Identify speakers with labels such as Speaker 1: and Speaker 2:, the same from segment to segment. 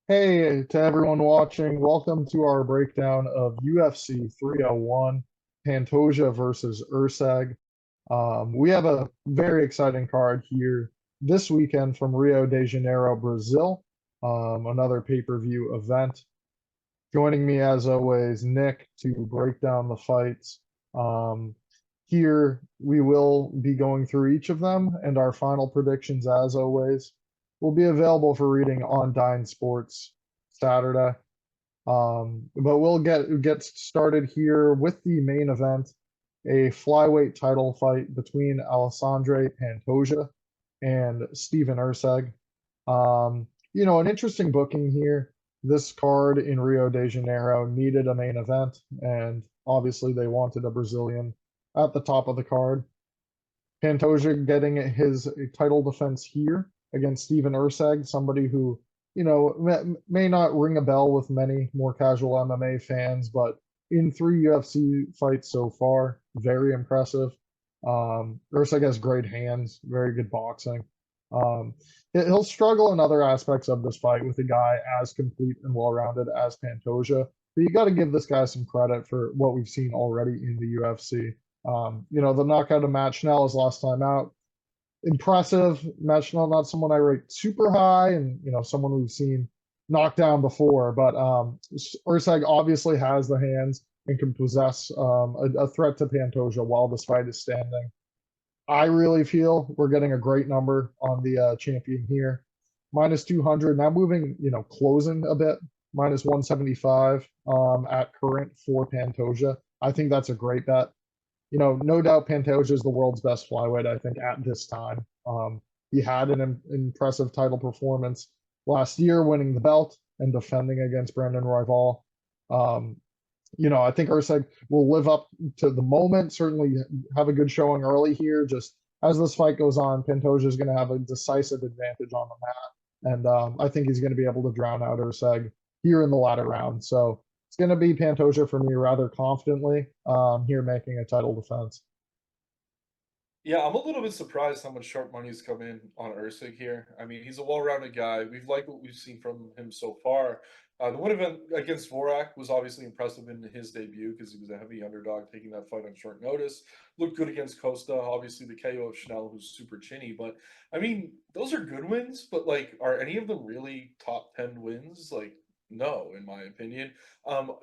Speaker 1: Hey to everyone watching, welcome to our breakdown of UFC 301, Pantoja versus Erceg. We have a very exciting card here this weekend from Rio de Janeiro, Brazil, another pay-per-view event. Joining me as always, Nick, to break down the fights. Um, Here we will be going through each of them, and our final predictions, as always, will be available for reading on Dine Sports Saturday. But we'll get started here with the main event, a flyweight title fight between Alexandre Pantoja and Steven Erceg. An interesting booking here. This card in Rio de Janeiro needed a main event, and obviously they wanted a Brazilian at the top of the card. Pantoja getting his title defense here against Steven Erceg, somebody who, may not ring a bell with many more casual MMA fans, but in 3 UFC fights so far, very impressive. Erceg has great hands, very good boxing. Um, he'll struggle in other aspects of this fight with a guy as complete and well-rounded as Pantoja, but you got to give this guy some credit for what we've seen already in the UFC. The knockout of Matt Schnell is last time out. Impressive. Matt Schnell, not someone I rate super high, and someone we've seen knocked down before. But Erceg obviously has the hands and can possess a threat to Pantoja while this fight is standing. I really feel we're getting a great number on the champion here. Minus 200, now moving, closing a bit. Minus 175 at current for Pantoja. I think that's a great bet. No doubt Pantoja is the world's best flyweight, I think, at this time. He had an impressive title performance last year, winning the belt and defending against Brandon Royval. Um, I think Erceg will live up to the moment, certainly have a good showing early here. Just as this fight goes on, Pantoja is going to have a decisive advantage on the mat. And I think he's going to be able to drown out Erceg here in the latter round. So it's going to be Pantoja for me rather confidently here making a title defense.
Speaker 2: Yeah, I'm a little bit surprised how much sharp money's come in on Erceg here. I mean, he's a well-rounded guy. We've liked what we've seen from him so far. The one event against Vorak was obviously impressive in his debut because he was a heavy underdog taking that fight on short notice. Looked good against Costa. Obviously, the KO of Schnell, who's super chinny. But I mean, those are good wins. But like, are any of them really top 10 wins? Like, no, in my opinion.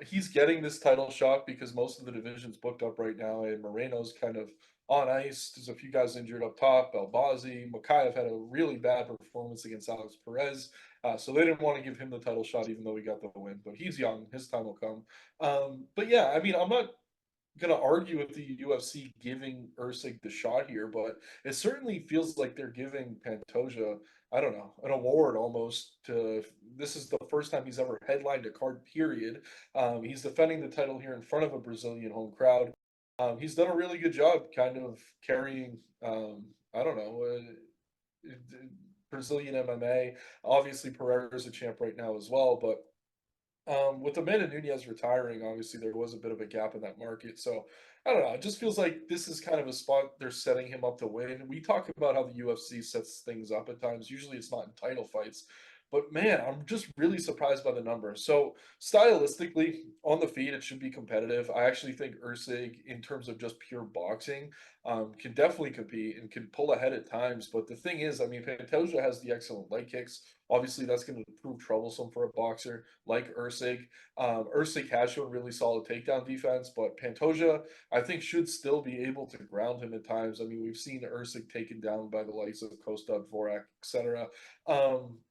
Speaker 2: He's getting this title shot because most of the division's booked up right now, and Moreno's kind of on ice. There's a few guys injured up top. Belbazi, Makayev had a really bad performance against Alex Perez. So they didn't want to give him the title shot, even though he got the win. But he's young. His time will come. But yeah, I mean, I'm not going to argue with the UFC giving Erceg the shot here, but it certainly feels like they're giving Pantoja, I don't know, an award almost to. This is the first time he's ever headlined a card, period. He's defending the title here in front of a Brazilian home crowd. He's done a really good job kind of carrying, I don't know, Brazilian MMA. Obviously, Pereira is a champ right now as well, but with Amanda Nunez retiring, obviously there was a bit of a gap in that market. So I don't know. It just feels like this is kind of a spot they're setting him up to win. We talk about how the UFC sets things up at times. Usually it's not in title fights. But man, I'm just really surprised by the number. So stylistically, on the feet, it should be competitive. I actually think Erceg, in terms of just pure boxing, can definitely compete and can pull ahead at times. But the thing is, I mean, Pantoja has the excellent leg kicks. Obviously, that's going to prove troublesome for a boxer like Erceg. Erceg has shown really solid takedown defense, but Pantoja, I think, should still be able to ground him at times. I mean, we've seen Erceg taken down by the likes of Costa, Vorak, etc.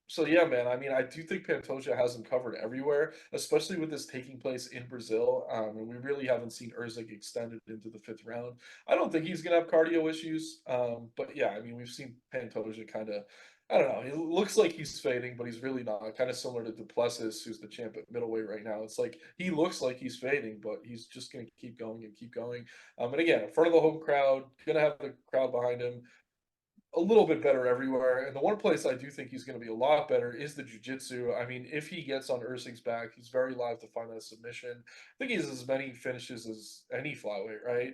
Speaker 2: So yeah, man. I mean, I do think Pantoja has him covered everywhere, especially with this taking place in Brazil. And we really haven't seen Erceg extended into the fifth round. I don't think he's gonna have cardio issues. But yeah, I mean, we've seen Pantoja kind of. I don't know. He looks like he's fading, but he's really not. Kind of similar to Duplessis, who's the champ at middleweight right now. It's like he looks like he's fading, but he's just going to keep going and keep going. And again, in front of the home crowd, going to have the crowd behind him a little bit better everywhere. And the one place I do think he's going to be a lot better is the jiu-jitsu. I mean, if he gets on Erceg's back, he's very live to find that submission. I think he has as many finishes as any flyweight, right?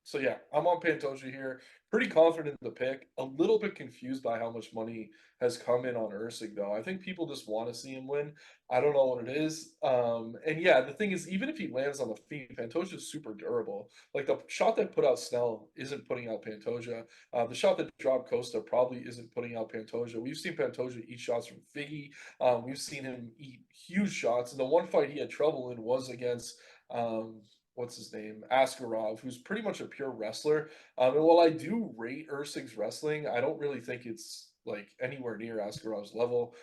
Speaker 2: So yeah, I'm on Pantoja here. Pretty confident in the pick. A little bit confused by how much money has come in on Erceg, though. I think people just want to see him win. I don't know what it is. And yeah, the thing is, even if he lands on the feet, Pantoja is super durable. Like the shot that put out Snell isn't putting out Pantoja. The shot that dropped Costa probably isn't putting out Pantoja. We've seen Pantoja eat shots from Figgy. We've seen him eat huge shots. And the one fight he had trouble in was against what's his name? Askarov, who's pretty much a pure wrestler. And while I do rate Erceg's wrestling, I don't really think it's like anywhere near Askarov's level.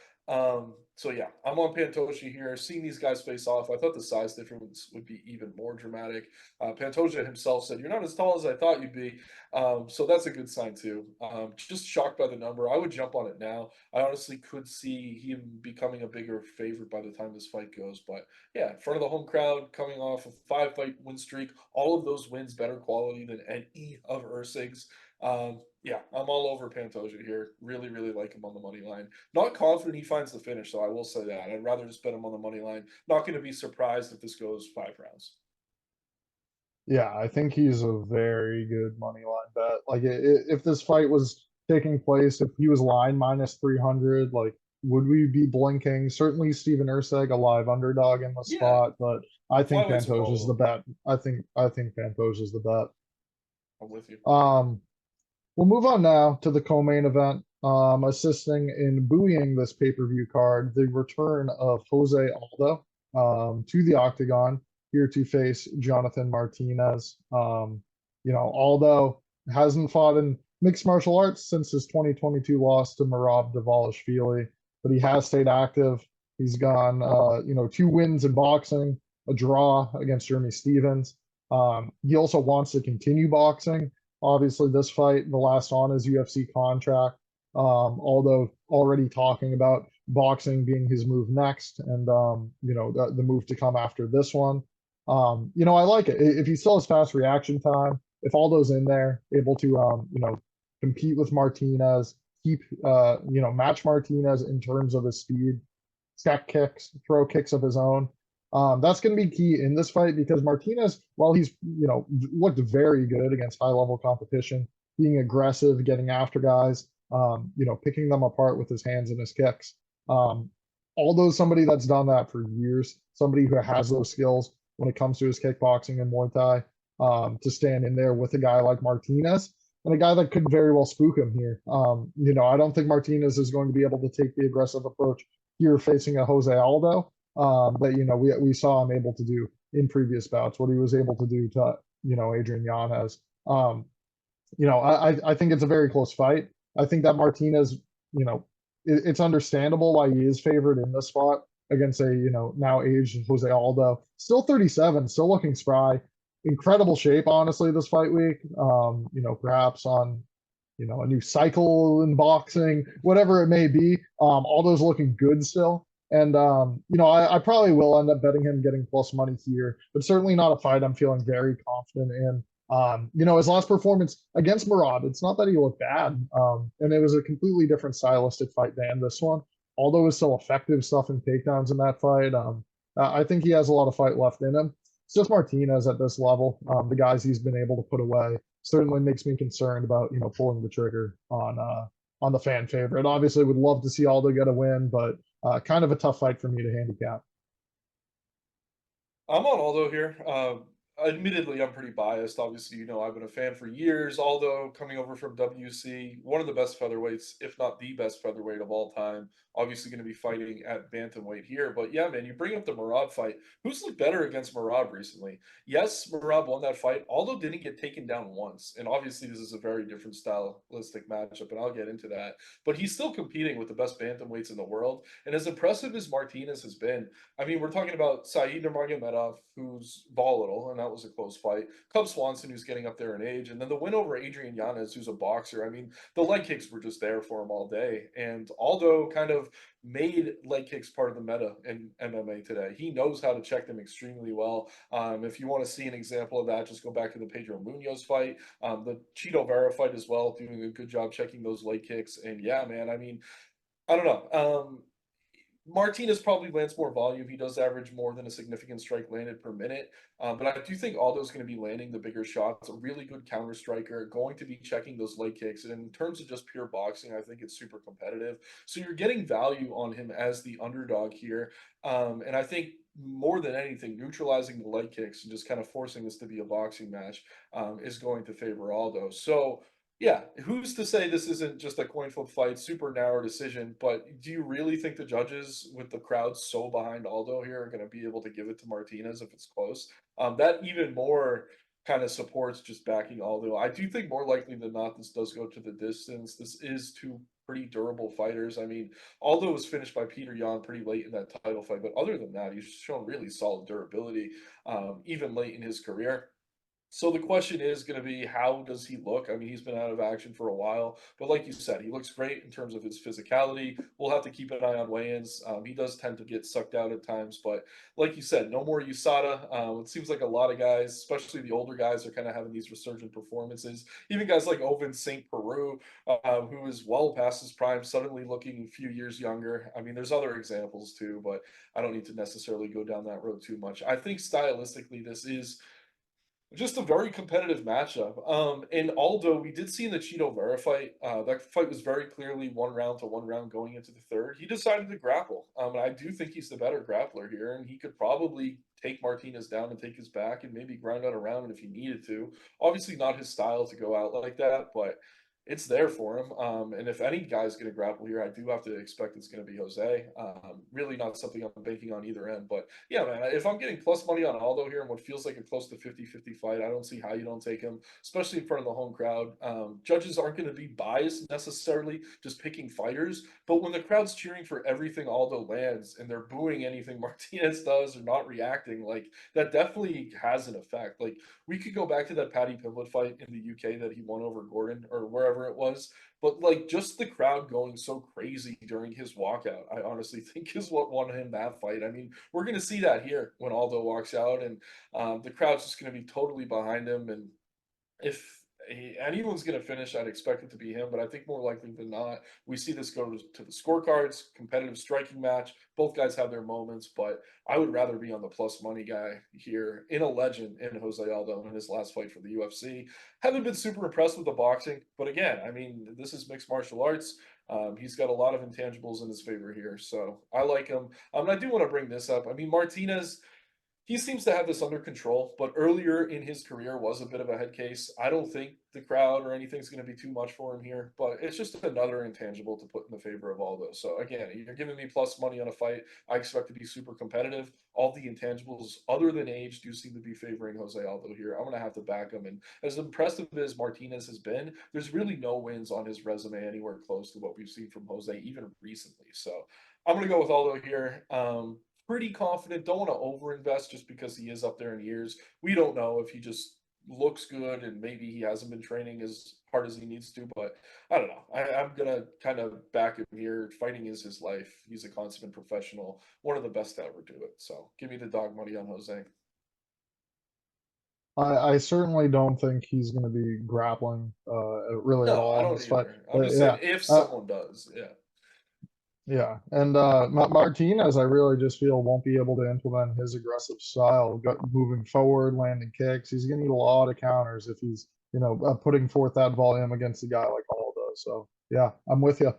Speaker 2: So yeah, I'm on Pantoja here. Seeing these guys face off, I thought the size difference would be even more dramatic. Pantoja himself said, "You're not as tall as I thought you'd be," so that's a good sign too. Just shocked by the number. I would jump on it now. I honestly could see him becoming a bigger favorite by the time this fight goes. But yeah, in front of the home crowd, coming off a 5-fight win streak, all of those wins better quality than any of Erceg's. Yeah, I'm all over Pantoja here. Really, really like him on the money line. Not confident he finds the finish, so I will say that. I'd rather just bet him on the money line. Not going to be surprised if this goes 5 rounds.
Speaker 1: Yeah, I think he's a very good money line bet. Like, if this fight was taking place, if he was line minus 300, like, would we be blinking? Certainly, Steven Erceg, a live underdog in the
Speaker 2: Yeah,
Speaker 1: spot, but I think
Speaker 2: flyweights are
Speaker 1: Pantoja's the
Speaker 2: volatile.
Speaker 1: bet. I think Pantoja's the bet.
Speaker 2: I'm with you.
Speaker 1: Um, we'll move on now to the co-main event. Assisting in buoying this pay-per-view card, the return of Jose Aldo to the octagon here to face Jonathan Martinez. Aldo hasn't fought in mixed martial arts since his 2022 loss to Merab Dvalishvili, but he has stayed active. He's gone, 2 wins in boxing, a draw against Jeremy Stevens. He also wants to continue boxing. Obviously, this fight, the last on his UFC contract, although already talking about boxing being his move next and, the move to come after this one. I like it. If he still has fast reaction time, if Aldo's in there, able to, compete with Martinez, match Martinez in terms of his speed, tech kicks, throw kicks of his own. That's going to be key in this fight because Martinez, while he's looked very good against high level competition, being aggressive, getting after guys, picking them apart with his hands and his kicks. Although somebody that's done that for years, somebody who has those skills when it comes to his kickboxing and Muay Thai, to stand in there with a guy like Martinez and a guy that could very well spook him here. I don't think Martinez is going to be able to take the aggressive approach here facing a Jose Aldo. That we saw him able to do in previous bouts, what he was able to do to Adrian Yanez. I think it's a very close fight. I think that Martinez, it's understandable why he is favored in this spot against a now aged Jose Aldo. Still 37, still looking spry, incredible shape. Honestly, this fight week. Perhaps on a new cycle in boxing, whatever it may be. Aldo's looking good still. And, I probably will end up betting him getting plus money here, but certainly not a fight I'm feeling very confident in. His last performance against Merab, it's not that he looked bad. And it was a completely different stylistic fight than this one. Aldo was still effective stuff in takedowns in that fight. I think he has a lot of fight left in him. It's just Martinez at this level. The guys he's been able to put away certainly makes me concerned about, pulling the trigger on the fan favorite. Obviously, would love to see Aldo get a win, but kind of a tough fight for me to handicap.
Speaker 2: I'm on Aldo here. Admittedly, I'm pretty biased. Obviously, I've been a fan for years. Aldo coming over from WC, one of the best featherweights, if not the best featherweight of all time. Obviously, going to be fighting at bantamweight here. But yeah, man, you bring up the Merab fight. Who's looked better against Merab recently? Yes, Merab won that fight. Aldo didn't get taken down once. And obviously, this is a very different stylistic matchup, and I'll get into that. But he's still competing with the best bantamweights in the world. And as impressive as Martinez has been, I mean, we're talking about Saeed Nurmagomedov, who's volatile, and that was a close fight. Cub Swanson, who's getting up there in age, and then the win over Adrian Yanez, who's a boxer. I mean, the leg kicks were just there for him all day. And Aldo kind of made leg kicks part of the meta in MMA today. He knows how to check them extremely well. If you want to see an example of that, just go back to the Pedro Munoz fight, the Chito Vera fight as well, doing a good job checking those leg kicks. And yeah, man, I mean, I don't know. Martinez probably lands more volume. He does average more than a significant strike landed per minute. But I do think Aldo's going to be landing the bigger shots. A really good counter striker, going to be checking those leg kicks. And in terms of just pure boxing, I think it's super competitive. So you're getting value on him as the underdog here. And I think more than anything, neutralizing the leg kicks and just kind of forcing this to be a boxing match is going to favor Aldo. So yeah, who's to say this isn't just a coin flip fight, super narrow decision? But do you really think the judges, with the crowd so behind Aldo here, are going to be able to give it to Martinez if it's close? That even more kind of supports just backing Aldo. I do think more likely than not this does go to the distance. This is two pretty durable fighters. I mean, Aldo was finished by Peter Yan pretty late in that title fight, but other than that, he's shown really solid durability, even late in his career. So the question is going to be, how does he look? I mean, he's been out of action for a while, but like you said, he looks great in terms of his physicality. We'll have to keep an eye on weigh-ins. He does tend to get sucked out at times, but like you said, no more USADA. It seems like a lot of guys, especially the older guys, are kind of having these resurgent performances. Even guys like Oven St. Peru, who is well past his prime, suddenly looking a few years younger. I mean, there's other examples too, but I don't need to necessarily go down that road too much. I think stylistically, this is just a very competitive matchup. And Aldo, we did see in the Cheeto Vera fight, that fight was very clearly 1 round to 1 round going into the third. He decided to grapple. And I do think he's the better grappler here, and he could probably take Martinez down and take his back and maybe grind out a round if he needed to. Obviously, not his style to go out like that, but it's there for him. And if any guy's going to grapple here, I do have to expect it's going to be Jose. Really not something I'm banking on either end. But yeah, man, if I'm getting plus money on Aldo here in what feels like a close to 50-50 fight, I don't see how you don't take him, especially in front of the home crowd. Judges aren't going to be biased necessarily, just picking fighters. But when the crowd's cheering for everything Aldo lands and they're booing anything Martinez does or not reacting, like that definitely has an effect. Like we could go back to that Paddy Pimblett fight in the UK that he won over Gordon or wherever it was. But like just the crowd going so crazy during his walkout, I honestly think is what won him that fight. I mean, we're going to see that here when Aldo walks out, and the crowd's just going to be totally behind him. And if anyone's going to finish, I'd expect it to be him, but I think more likely than not, we see this go to the scorecards, competitive striking match. Both guys have their moments, but I would rather be on the plus money guy here in a legend in Jose Aldo in his last fight for the UFC. Haven't been super impressed with the boxing, but again, I mean, this is mixed martial arts. He's got a lot of intangibles in his favor here, so I like him. And I do want to bring this up. I mean, Martinez, he seems to have this under control, but earlier in his career was a bit of a head case. I don't think the crowd or anything's going to be too much for him here, but it's just another intangible to put in the favor of Aldo. So again, you're giving me plus money on a fight. I expect to be super competitive. All the intangibles other than age do seem to be favoring Jose Aldo here. I'm going to have to back him. And as impressive as Martinez has been, there's really no wins on his resume anywhere close to what we've seen from Jose, even recently. So I'm going to go with Aldo here. Pretty confident. Don't want to overinvest just because he is up there in years. We don't know if he just looks good and maybe he hasn't been training as hard as he needs to, but I don't know. I'm going to kind of back him here. Fighting is his life. He's a consummate professional, one of the best to ever do it. So give me the dog money on Jose.
Speaker 1: I certainly don't think he's going to be grappling really at
Speaker 2: No, I
Speaker 1: all in
Speaker 2: don't
Speaker 1: this fight.
Speaker 2: either. I'm
Speaker 1: But
Speaker 2: just saying
Speaker 1: yeah,
Speaker 2: if
Speaker 1: uh,
Speaker 2: someone does, yeah.
Speaker 1: yeah, and Martinez, I really just feel won't be able to implement his aggressive style, moving forward, landing kicks. He's going to need a lot of counters if he's putting forth that volume against a guy like Aldo. So yeah, I'm with you.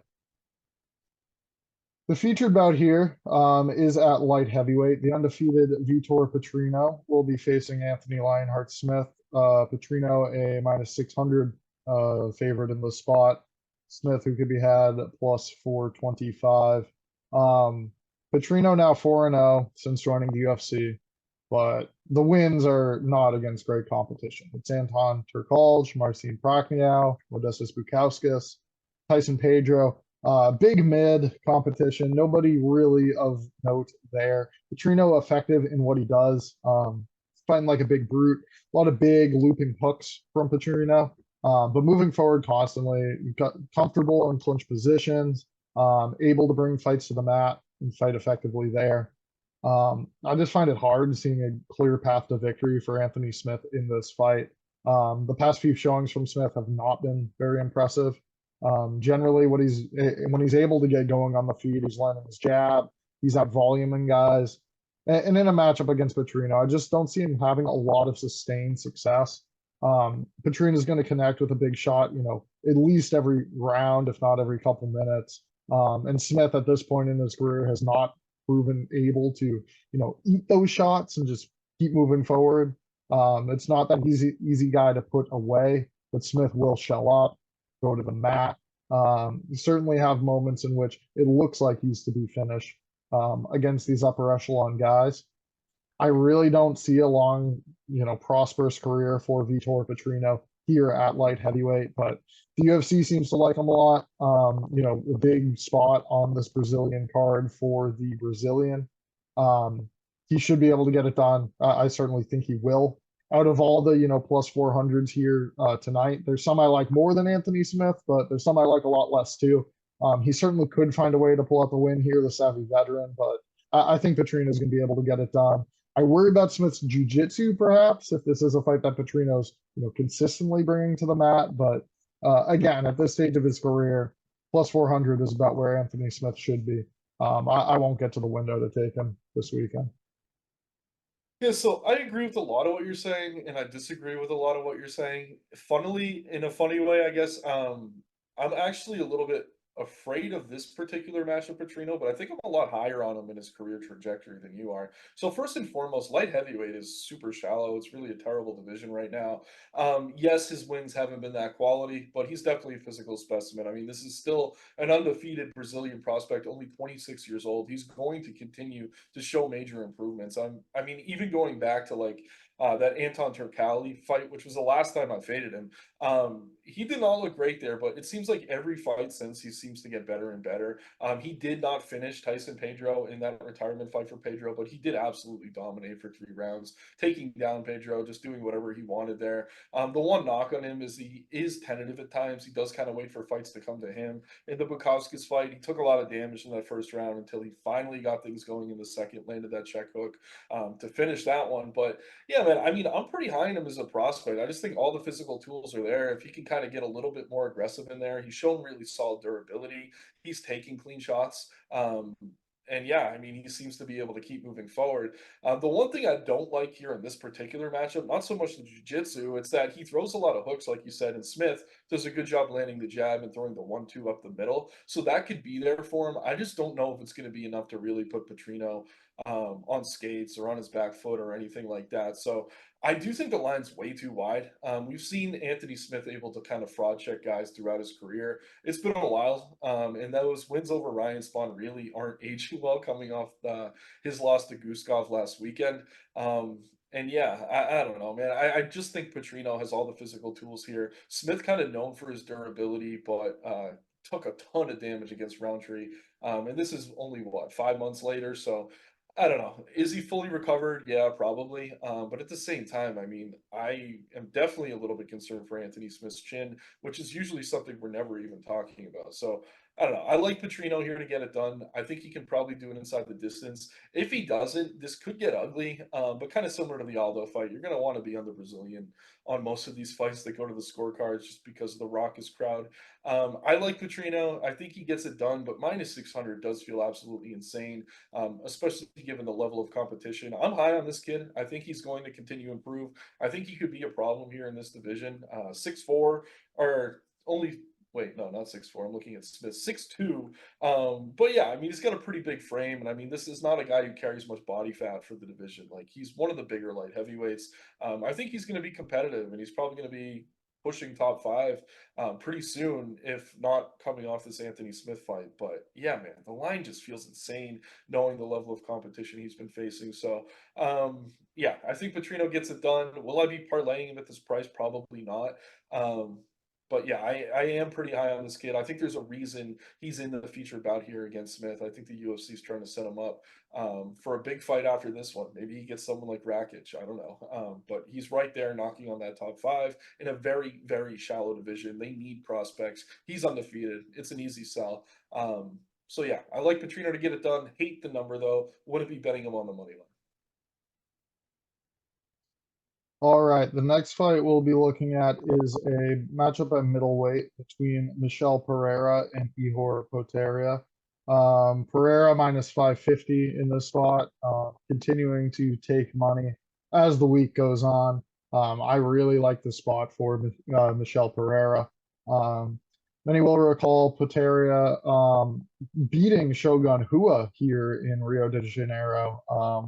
Speaker 1: The featured bout here is at light heavyweight. The undefeated Vitor Petrino will be facing Anthony Lionheart Smith. Petrino a minus 600 favorite in the spot. Smith, who could be had plus 425. Petrino now 4-0 since joining the UFC, but the wins are not against great competition. It's Anton Turkalj, Marcin Prachnio, Modestas Bukauskas, Tyson Pedro. Big mid competition. Nobody really of note there. Petrino effective in what he does. Fighting like a big brute. A lot of big looping hooks from Petrino. But moving forward constantly, comfortable in clinch positions, able to bring fights to the mat and fight effectively there. I just find it hard seeing a clear path to victory for Anthony Smith in this fight. The past few showings from Smith have not been very impressive. Generally, when he's able to get going on the feet, he's landing his jab, He's at volume in guys. And in a matchup against Petrino, I just don't see him having a lot of sustained success. Petrino is going to connect with a big shot, at least every round, if not every couple minutes. And Smith at this point in his career has not proven able to, eat those shots and just keep moving forward. It's not that easy guy to put away, but Smith will shell up, go to the mat. You certainly have moments in which it looks like he's to be finished against these upper echelon guys. I really don't see a long, prosperous career for Vitor Petrino here at light heavyweight, but the UFC seems to like him a lot. A big spot on this Brazilian card for the Brazilian. He should be able to get it done. I certainly think he will. Out of all the, plus 400s here tonight, there's some I like more than Anthony Smith, but there's some I like a lot less too. He certainly could find a way to pull out the win here, the savvy veteran, but I think Petrino is going to be able to get it done. I worry about Smith's jiu-jitsu, perhaps, if this is a fight that Petrino's, consistently bringing to the mat. But again, at this stage of his career, plus 400 is about where Anthony Smith should be. I won't get to the window to take him this weekend.
Speaker 2: Yeah, so I agree with a lot of what you're saying, and I disagree with a lot of what you're saying. Funnily, in a funny way, I guess, I'm actually a little bit afraid of this particular matchup, Petrino, but I think I'm a lot higher on him in his career trajectory than you are. So first and foremost, light heavyweight is super shallow. It's really a terrible division right now. Yes, his wins haven't been that quality, but he's definitely a physical specimen. I mean, this is still an undefeated Brazilian prospect, only 26 years old. He's going to continue to show major improvements. I mean, even going back to like that Anton Turkalj fight, which was the last time I faded him. He did not look great there, but it seems like every fight since he seems to get better and better. He did not finish Tyson Pedro in that retirement fight for Pedro, but he did absolutely dominate for 3 rounds, taking down Pedro, just doing whatever he wanted there. The one knock on him is he is tentative at times. He does kind of wait for fights to come to him. In the Bukowskis fight, he took a lot of damage in that first round until he finally got things going in the second, landed that check hook to finish that one. But yeah, man, I mean, I'm pretty high on him as a prospect. I just think all the physical tools are there. If he can kind of get a little bit more aggressive in there, he's shown really solid durability. He's taking clean shots. And yeah, I mean, he seems to be able to keep moving forward. The one thing I don't like here in this particular matchup, not so much the jiu-jitsu, it's that he throws a lot of hooks, like you said, and Smith does a good job landing the jab and throwing the 1-2 up the middle. So that could be there for him. I just don't know if it's going to be enough to really put Petrino on skates or on his back foot or anything like that. So I do think the line's way too wide. We've seen Anthony Smith able to kind of fraud check guys throughout his career. It's been a while, and those wins over Ryan Spawn really aren't aging well coming off his loss to Guskov last weekend. And yeah, I don't know, man. I just think Petrino has all the physical tools here. Smith kind of known for his durability, but took a ton of damage against Roundtree. And this is only, what, 5 months later? So I don't know. Is he fully recovered? Yeah, probably. But at the same time, I mean, I am definitely a little bit concerned for Anthony Smith's chin, which is usually something we're never even talking about. So I don't know. I like Petrino here to get it done. I think he can probably do it inside the distance. If he doesn't, this could get ugly, but kind of similar to the Aldo fight. You're going to want to be on the Brazilian on most of these fights that go to the scorecards just because of the raucous crowd. I like Petrino. I think he gets it done, but minus 600 does feel absolutely insane, especially given the level of competition. I'm high on this kid. I think he's going to continue to improve. I think he could be a problem here in this division. 6'4", or only, wait, no, not 6'4". I'm looking at Smith, 6'2". But yeah, I mean, he's got a pretty big frame, and I mean, this is not a guy who carries much body fat for the division. Like, he's one of the bigger light heavyweights. I think he's going to be competitive, and he's probably going to be pushing top 5 pretty soon, if not coming off this Anthony Smith fight. But yeah, man, the line just feels insane knowing the level of competition he's been facing. So yeah, I think Petrino gets it done. Will I be parlaying him at this price? Probably not. But yeah, I am pretty high on this kid. I think there's a reason he's in the featured bout here against Smith. I think the UFC is trying to set him up for a big fight after this one. Maybe he gets someone like Rakic. I don't know. But he's right there knocking on that top 5 in a very, very shallow division. They need prospects. He's undefeated. It's an easy sell. So yeah, I like Petrino to get it done. Hate the number though. Wouldn't be betting him on the money line.
Speaker 1: All right, the next fight we'll be looking at is a matchup at middleweight between Michel Pereira and Ihor Potieria. Pereira minus 550 in this spot, continuing to take money as the week goes on. I really like the spot for Michel Pereira. Many will recall Potieria beating Shogun Rua here in Rio de Janeiro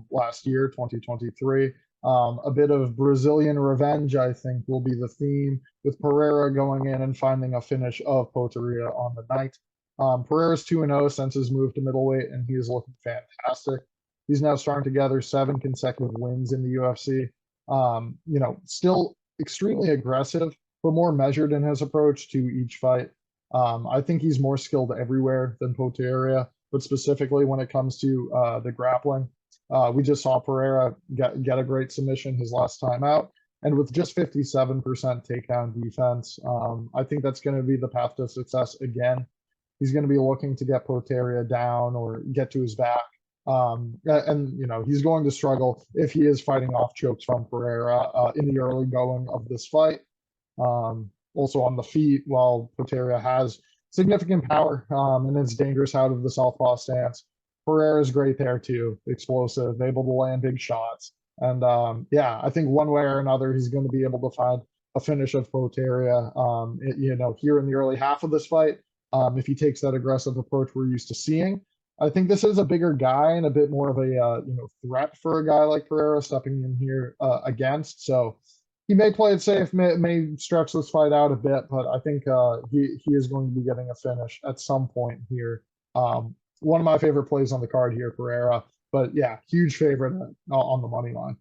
Speaker 1: last year, 2023. A bit of Brazilian revenge, I think, will be the theme, with Pereira going in and finding a finish of Potieria on the night. Pereira's 2-0 since his move to middleweight, and he is looking fantastic. He's now strung together 7 consecutive wins in the UFC. Still extremely aggressive, but more measured in his approach to each fight. I think he's more skilled everywhere than Potieria, but specifically when it comes to the grappling. We just saw Pereira get a great submission his last time out. And with just 57% takedown defense, I think that's going to be the path to success again. He's going to be looking to get Potieria down or get to his back. He's going to struggle if he is fighting off chokes from Pereira in the early going of this fight. Also on the feet, while Potieria has significant power and is dangerous out of the southpaw stance, Pereira is great there too, explosive, able to land big shots. And I think one way or another, he's going to be able to find a finish of Potieria, here in the early half of this fight. If he takes that aggressive approach we're used to seeing. I think this is a bigger guy and a bit more of a threat for a guy like Pereira stepping in here against. So he may play it safe, may stretch this fight out a bit, but I think he is going to be getting a finish at some point here. One of my favorite plays on the card here, Pereira. But yeah, huge favorite on the money line.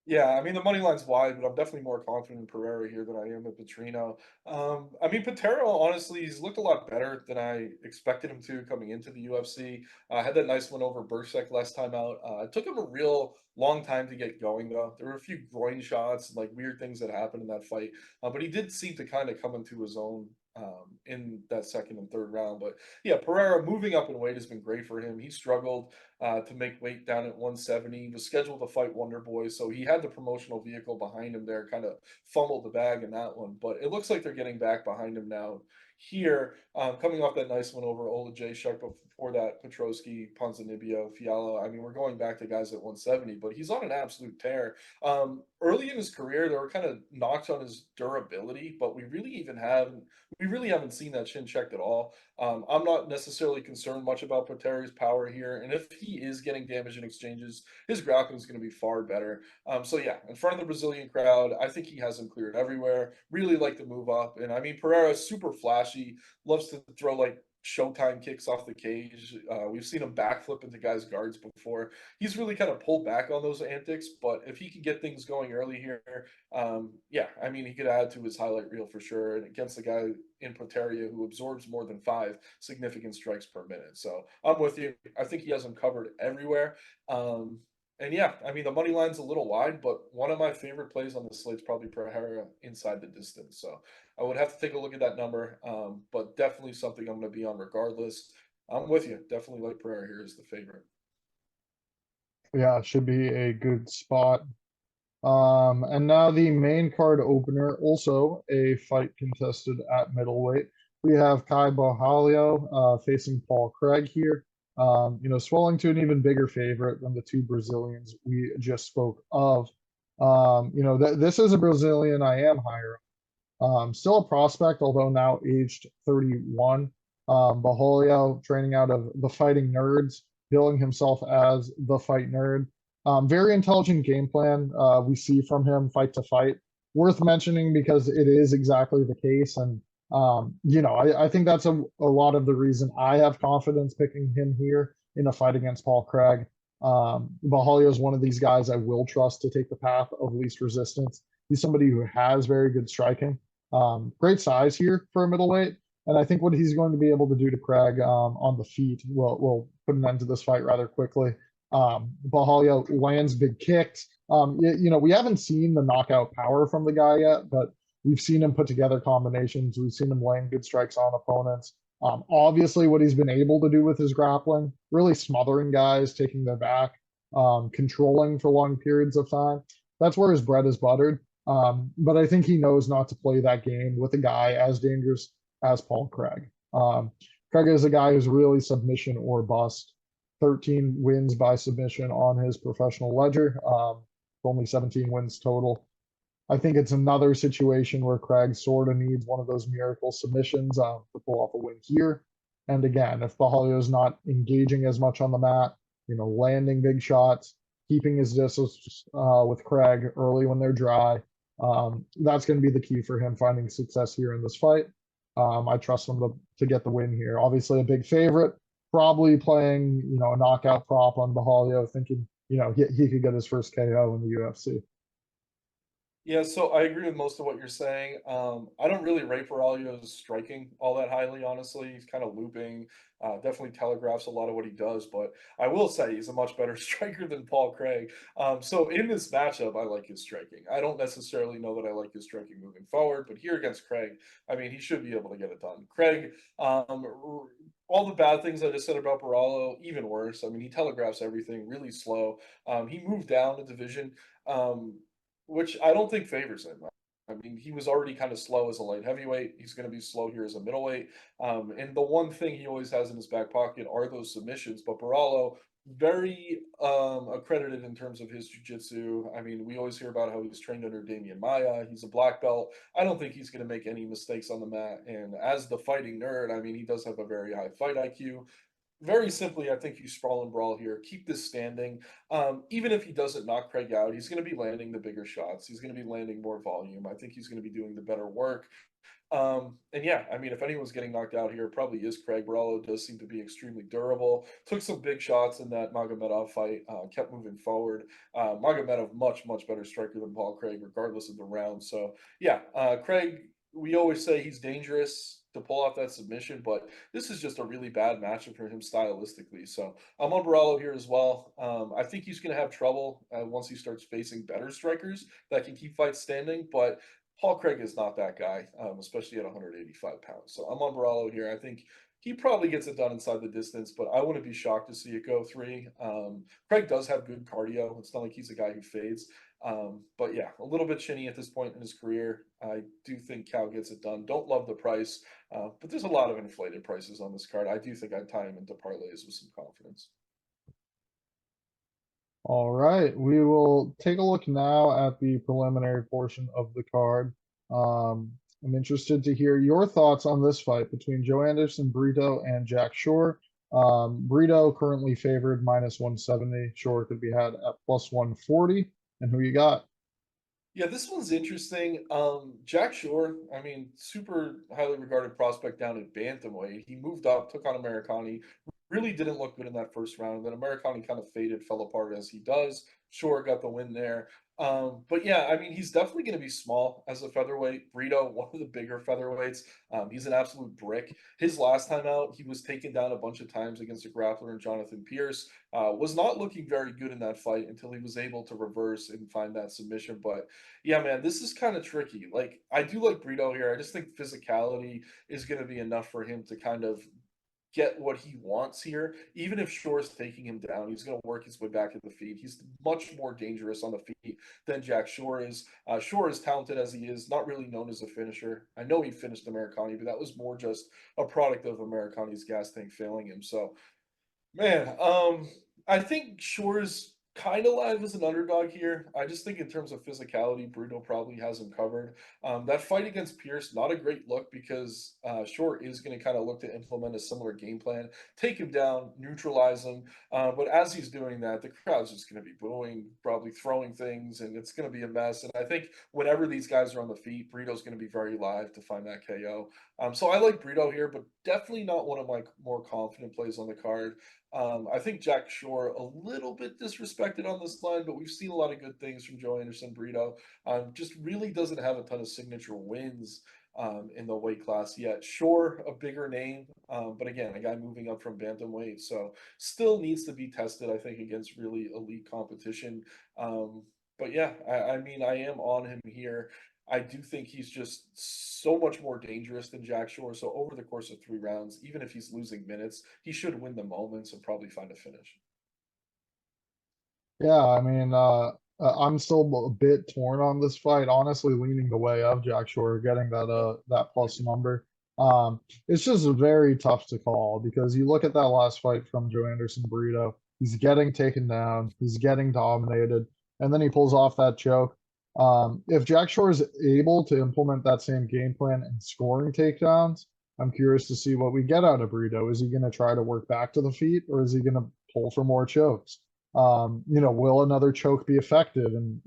Speaker 2: Yeah, I mean, the money line's wide, but I'm definitely more confident in Pereira here than I am with Petrino. I mean, Pereira, honestly, he's looked a lot better than I expected him to coming into the UFC. Had that nice win over Erceg last time out. It took him a real long time to get going, though. There were a few groin shots and like weird things that happened in that fight, but he did seem to kind of come into his own in that second and third round. But yeah, Pereira moving up in weight has been great for him. He struggled to make weight down at 170. He was scheduled to fight Wonder Boy, so he had the promotional vehicle behind him there, kind of fumbled the bag in that one. But it looks like they're getting back behind him now. Here, coming off that nice one over Ola J. Sharp before that, Petrosky, Ponzinibbio, Fiallo. I mean, we're going back to guys at 170, but he's on an absolute tear. Early in his career, there were kind of knocks on his durability, but we really haven't seen that chin checked at all. I'm not necessarily concerned much about Poteria's power here, and if he is getting damage in exchanges, his grappling is going to be far better. So yeah, in front of the Brazilian crowd, I think he has him cleared everywhere. Really like the move up, and I mean Pereira is super flashy, loves to throw like Showtime kicks off the cage. We've seen him backflip into guys' guards before. He's really kind of pulled back on those antics, but if he can get things going early here, I mean, he could add to his highlight reel for sure. And against the guy in Potieria who absorbs more than 5 significant strikes per minute. So I'm with you. I think he has him covered everywhere. And yeah, I mean, the money line's a little wide, but one of my favorite plays on the slate's probably Pereira inside the distance. So I would have to take a look at that number, but definitely something I'm going to be on regardless. I'm with you. Definitely like Pereira here as the favorite.
Speaker 1: Yeah, should be a good spot. And now the main card opener, also a fight contested at middleweight. We have Caio Borralho facing Paul Craig here. Swelling to an even bigger favorite than the two Brazilians we just spoke of. This is a Brazilian I am higher. Still a prospect, although now aged 31. Borralho training out of the Fighting Nerds, billing himself as the Fight Nerd. Very intelligent game plan we see from him fight to fight. Worth mentioning because it is exactly the case. And, I think that's a lot of the reason I have confidence picking him here in a fight against Paul Craig. Borralho is one of these guys I will trust to take the path of least resistance. He's somebody who has very good striking. Great size here for a middleweight. And I think what he's going to be able to do to Craig on the feet will put an end to this fight rather quickly. Borralho lands big kicks. We haven't seen the knockout power from the guy yet, but we've seen him put together combinations. We've seen him laying good strikes on opponents. Obviously, what he's been able to do with his grappling, really smothering guys, taking their back, controlling for long periods of time. That's where his bread is buttered. But I think he knows not to play that game with a guy as dangerous as Paul Craig. Craig is a guy who's really submission or bust. 13 wins by submission on his professional ledger, only 17 wins total. I think it's another situation where Craig sort of needs one of those miracle submissions to pull off a win here. And again, if Borralho's not engaging as much on the mat, landing big shots, keeping his distance with Craig early when they're dry, that's going to be the key for him finding success here in this fight. I trust him to get the win here. Obviously, a big favorite, probably playing, a knockout prop on Borralho, thinking, he could get his first KO in the UFC.
Speaker 2: Yeah, so I agree with most of what you're saying. I don't really rate Borralho's striking all that highly, honestly. He's kind of looping, definitely telegraphs a lot of what he does, but I will say he's a much better striker than Paul Craig. So in this matchup, I like his striking. I don't necessarily know that I like his striking moving forward, but here against Craig, I mean, he should be able to get it done. Craig, all the bad things I just said about Borralho, even worse. I mean, he telegraphs everything really slow. He moved down the division. Which I don't think favors him. I mean, he was already kind of slow as a light heavyweight. He's going to be slow here as a middleweight. And the one thing he always has in his back pocket are those submissions. But Borralho, very accredited in terms of his jiu-jitsu. I mean, we always hear about how he's trained under Damian Maia. He's a black belt. I don't think he's going to make any mistakes on the mat. And as the fighting nerd, I mean, he does have a very high fight IQ. Very simply, I think you sprawl and brawl here. Keep this standing. Even if he doesn't knock Craig out, he's going to be landing the bigger shots. He's going to be landing more volume. I think he's going to be doing the better work. And yeah, I mean, if anyone's getting knocked out here, it probably is Craig. Borralho does seem to be extremely durable. Took some big shots in that Magomedov fight. Kept moving forward. Magomedov, much better striker than Paul Craig, regardless of the round. So yeah, Craig. We always say he's dangerous to pull off that submission, but this is just a really bad matchup for him stylistically. So I'm on Borralho here as well. I think he's going to have trouble once he starts facing better strikers that can keep fights standing. But Paul Craig is not that guy, especially at 185 pounds. So I'm on Borralho here. I think he probably gets it done inside the distance, but I wouldn't be shocked to see it go 3. Craig does have good cardio. It's not like he's a guy who fades. But yeah, a little bit chinny at this point in his career. I do think Cal gets it done. Don't love the price, but there's a lot of inflated prices on this card. I do think I'd tie him into parlays with some confidence.
Speaker 1: All right, we will take a look now at the preliminary portion of the card. I'm interested to hear your thoughts on this fight between Joanderson, Brito, and Jack Shore. Brito currently favored -170. Shore could be had at +140. And who you got?
Speaker 2: Yeah, this one's interesting. Jack Shore, I mean, super highly regarded prospect down at bantamweight. He moved up, took on Americani, really didn't look good in that first round. And then Americani kind of faded, fell apart as he does. Shore got the win there. But yeah, I mean, he's definitely going to be small as a featherweight. Brito, one of the bigger featherweights. He's an absolute brick. His last time out, he was taken down a bunch of times against a grappler and Jonathan Pierce. Was not looking very good in that fight until he was able to reverse and find that submission. But yeah, man, this is kind of tricky. Like, I do like Brito here. I just think physicality is going to be enough for him to kind of get what he wants here. Even if Shore's taking him down, he's going to work his way back to the feet. He's much more dangerous on the feet than Jack Shore is. Shore is talented as he is, not really known as a finisher. I know he finished Americani, but that was more just a product of Americani's gas tank failing him. So, man, I think Shore's kind of live as an underdog here. I just think in terms of physicality, Bruno probably has him covered. That fight against Pierce, not a great look because Shore is going to kind of look to implement a similar game plan, take him down, neutralize him. But as he's doing that, the crowd's just going to be booing, probably throwing things, and it's going to be a mess. And I think whenever these guys are on the feet, Brito's going to be very live to find that KO. So I like Brito here, but definitely not one of my more confident plays on the card. I think Jack Shore a little bit disrespected on this line, but we've seen a lot of good things from Joanderson Brito. Just really doesn't have a ton of signature wins in the weight class yet. Shore, a bigger name, but again, a guy moving up from bantamweight, so still needs to be tested, I think, against really elite competition. But yeah, I mean, I am on him here. I do think he's just so much more dangerous than Jack Shore. So over the course of 3 rounds, even if he's losing minutes, he should win the moments and probably find a finish.
Speaker 1: Yeah, I mean, I'm still a bit torn on this fight. Honestly, leaning the way of Jack Shore, getting that
Speaker 2: Yeah,
Speaker 1: that
Speaker 2: I
Speaker 1: plus
Speaker 2: agree.
Speaker 1: number. It's just very tough to call because you look at that last fight from Joanderson Brito, he's getting taken down, he's getting dominated, and then he pulls off that choke. If Jack Shore is able to implement that same game plan and scoring takedowns, I'm curious to see what we get out of Brito. Is he going to try to work back to the feet, or is he going to pull for more chokes? Will another choke be effective in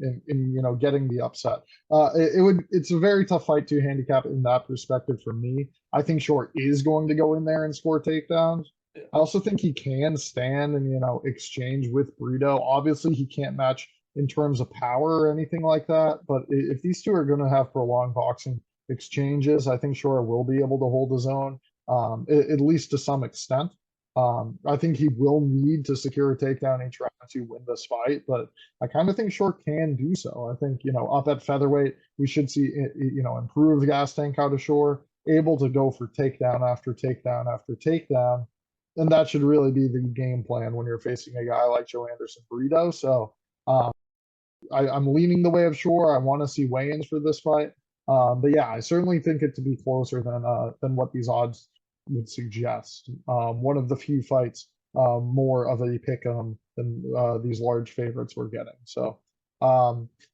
Speaker 1: getting the upset? It's a very tough fight to handicap in that perspective for me. I think Short is going to go in there and score takedowns.
Speaker 2: Yeah.
Speaker 1: I also think he can stand and exchange with Brito. Obviously, he can't match in terms of power or anything like that. But if these two are going to have prolonged boxing exchanges, I think Shore will be able to hold his own, at least to some extent. I think he will need to secure a takedown each round to win this fight, but I kind of think Short can do so. I think, up at featherweight, we should see, improved gas tank out of Shore, able to go for takedown after takedown after takedown. And that should really be the game plan when you're facing a guy like Joanderson Brito. So I'm leaning the way of Shore. I want to see weigh-ins for this fight. But yeah, I certainly think it to be closer than what these odds would suggest. One of the few fights more of a pick 'em than these large favorites we're getting. So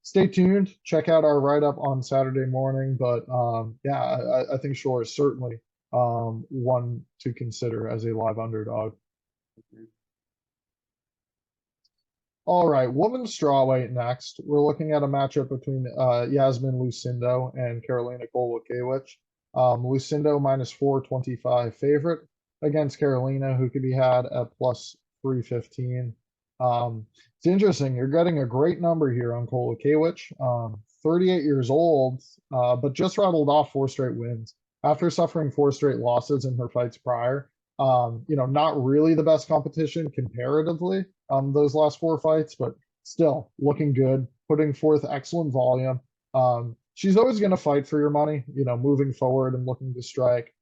Speaker 1: stay tuned. Check out our write-up on Saturday morning. But yeah, I think Shore is certainly one to consider as a live underdog. All right, women's strawweight next. We're looking at a matchup between Iasmin Lucindo and Karolina Kowalkiewicz. Lucindo minus 425 favorite against Karolina, who could be had at plus 315. It's interesting. You're getting a great number here on Kowalkiewicz. 38 years old, but just rattled off 4 straight wins after suffering 4 straight losses in her fights prior. Not really the best competition comparatively, those last 4 fights, but still looking good, putting forth excellent volume. She's always going to fight for your money, moving forward and looking to strike.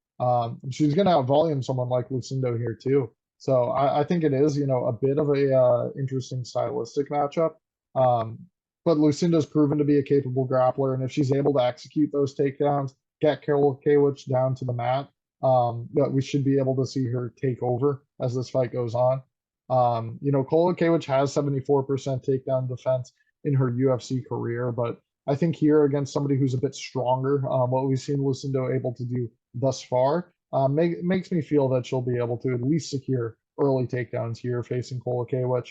Speaker 1: She's going to out volume someone like Lucindo here too. So I think it is, a bit of a interesting stylistic matchup. But Lucindo's proven to be a capable grappler, and if she's able to execute those takedowns, get Kowalkiewicz down to the mat, that we should be able to see her take over as this fight goes on. Kowalkiewicz has 74% takedown defense in her UFC career, but I think here against somebody who's a bit stronger, what we've seen Lucindo able to do thus far, makes me feel that she'll be able to at least secure early takedowns here facing Kowalkiewicz.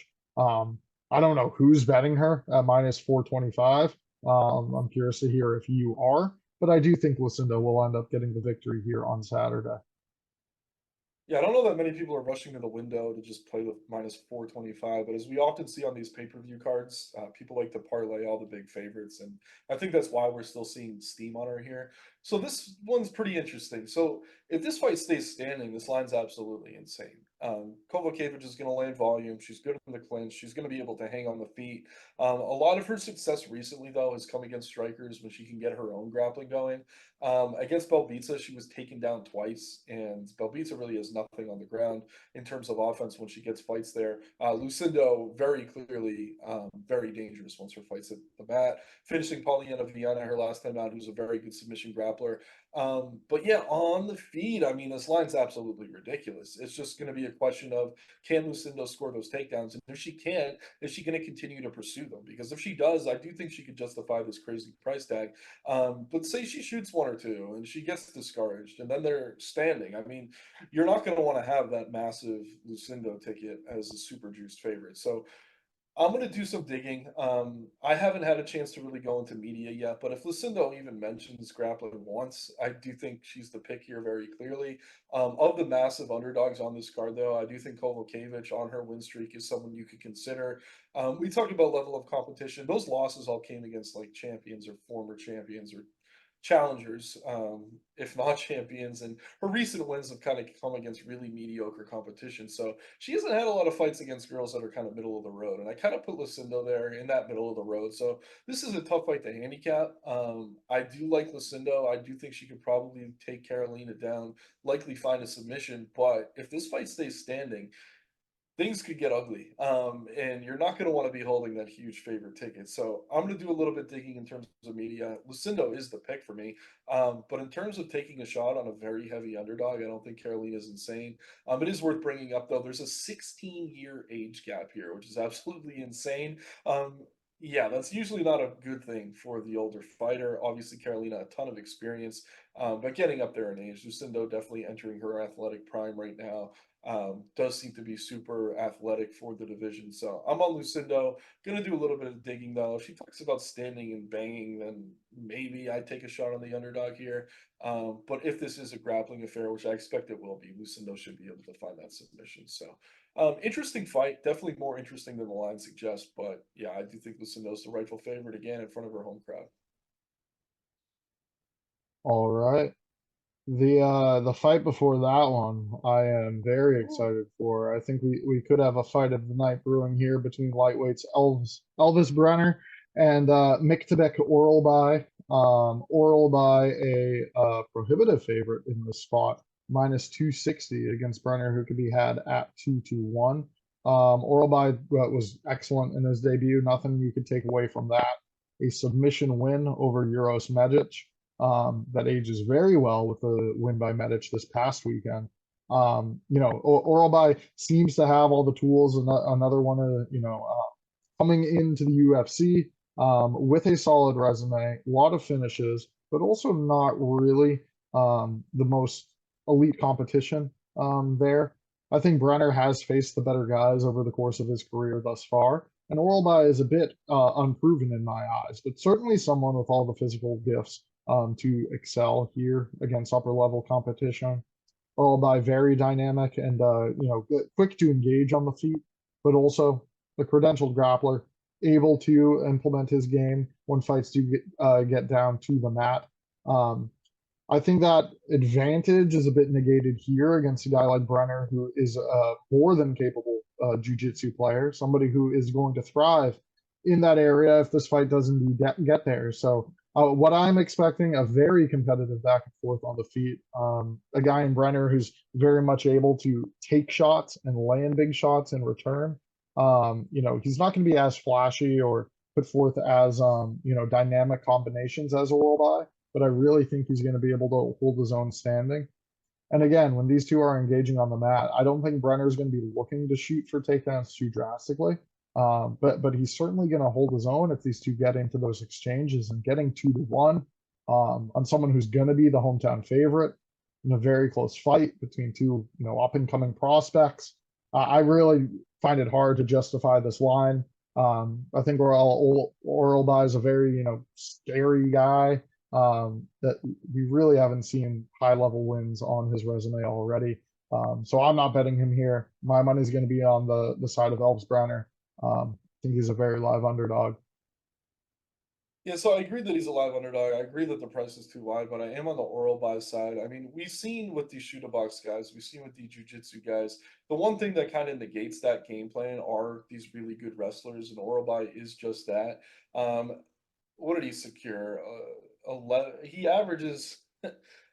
Speaker 1: I don't know who's betting her at minus 425. I'm curious to hear if you are, but I do think Lucindo will end up getting the victory here on Saturday.
Speaker 2: Yeah, I don't know that many people are rushing to the window to just play with minus 425, but as we often see on these pay-per-view cards, people like to parlay all the big favorites, and I think that's why we're still seeing steam on her here. So this one's pretty interesting. So if this fight stays standing, this line's absolutely insane. Kowalkiewicz is going to land volume. She's good in the clinch. She's going to be able to hang on the feet. A lot of her success recently, though, has come against strikers when she can get her own grappling going. Against Belbita, she was taken down twice, and Belbita really has nothing on the ground in terms of offense when she gets fights there. Lucindo, very clearly, very dangerous once her fights hit the mat. Finishing Polyana Viana her last time out, who's a very good submission grappler. But yeah, on the feet, I mean, this line's absolutely ridiculous. It's just going to be a question of, can Lucindo score those takedowns? And if she can, is she going to continue to pursue them? Because if she does, I do think she could justify this crazy price tag. But say she shoots one or two and she gets discouraged and then they're standing. I mean, you're not going to want to have that massive Lucindo ticket as a super juiced favorite. So I'm going to do some digging. I haven't had a chance to really go into media yet, but if Lucindo even mentions grappling once, I do think she's the pick here very clearly. Of the massive underdogs on this card, though, I do think Kowalkiewicz on her win streak is someone you could consider. We talked about level of competition. Those losses all came against like champions or former champions or challengers, if not champions. And her recent wins have kind of come against really mediocre competition. So she hasn't had a lot of fights against girls that are kind of middle of the road. And I kind of put Lucindo there in that middle of the road. So this is a tough fight to handicap. I do like Lucindo. I do think she could probably take Karolina down, likely find a submission. But if this fight stays standing, things could get ugly. And you're not going to want to be holding that huge favorite ticket. So I'm going to do a little bit digging in terms of media. Lucindo is the pick for me. But in terms of taking a shot on a very heavy underdog, I don't think Karolina is insane. It is worth bringing up, though. There's a 16-year age gap here, which is absolutely insane. Yeah, that's usually not a good thing for the older fighter. Obviously, Karolina, a ton of experience, but getting up there in age. Lucindo definitely entering her athletic prime right now. Does seem to be super athletic for the division. So I'm on Lucindo. Gonna do a little bit of digging though. If she talks about standing and banging, then maybe I take a shot on the underdog here. But if this is a grappling affair, which I expect it will be, Lucindo should be able to find that submission. So interesting fight, definitely more interesting than the line suggests. But yeah, I do think Lucindo's the rightful favorite again in front of her home crowd.
Speaker 1: All right. The fight before that one, I am very excited for. I think we could have a fight of the night brewing here between lightweights Elvis Brener and Myktybek Orolbai. Orolbai a prohibitive favorite in this spot, minus 260 against Brener, who could be had at 2-1. Orolbai was excellent in his debut. Nothing you could take away from that. A submission win over Uros Medic that ages very well with the win by Medic this past weekend. Orolbai seems to have all the tools. Another one of coming into the UFC with a solid resume, a lot of finishes, but also not really the most elite competition there. I think Brener has faced the better guys over the course of his career thus far, and Orolbai is a bit unproven in my eyes, but certainly someone with all the physical gifts to excel here against upper level competition. Orolbai very dynamic and quick to engage on the feet, but also a credentialed grappler, able to implement his game when fights do get down to the mat. I think that advantage is a bit negated here against a guy like Brener, who is a more than capable jiu-jitsu player, somebody who is going to thrive in that area if this fight does indeed get there. So what I'm expecting, a very competitive back and forth on the feet. A guy in Brener who's very much able to take shots and land big shots in return. He's not going to be as flashy or put forth as dynamic combinations as Orolbai, but I really think he's going to be able to hold his own standing. And again, when these two are engaging on the mat, I don't think Brenner's going to be looking to shoot for takedowns too drastically. But he's certainly going to hold his own if these two get into those exchanges, and getting 2-1 on someone who's going to be the hometown favorite in a very close fight between two up and coming prospects. I really find it hard to justify this line. I think Orolbai is a very scary guy that we really haven't seen high level wins on his resume already. So I'm not betting him here. My money's going to be on the side of Elves Brener. I think he's a very live underdog.
Speaker 2: Yeah, so I agree that he's a live underdog. I agree that the price is too wide, but I am on the oral buy side. I mean, we've seen with these shoot box guys, we've seen with the jiu-jitsu guys, the one thing that kind of negates that game plan are these really good wrestlers, and oral buy is just that. What did he secure? 11. He averages.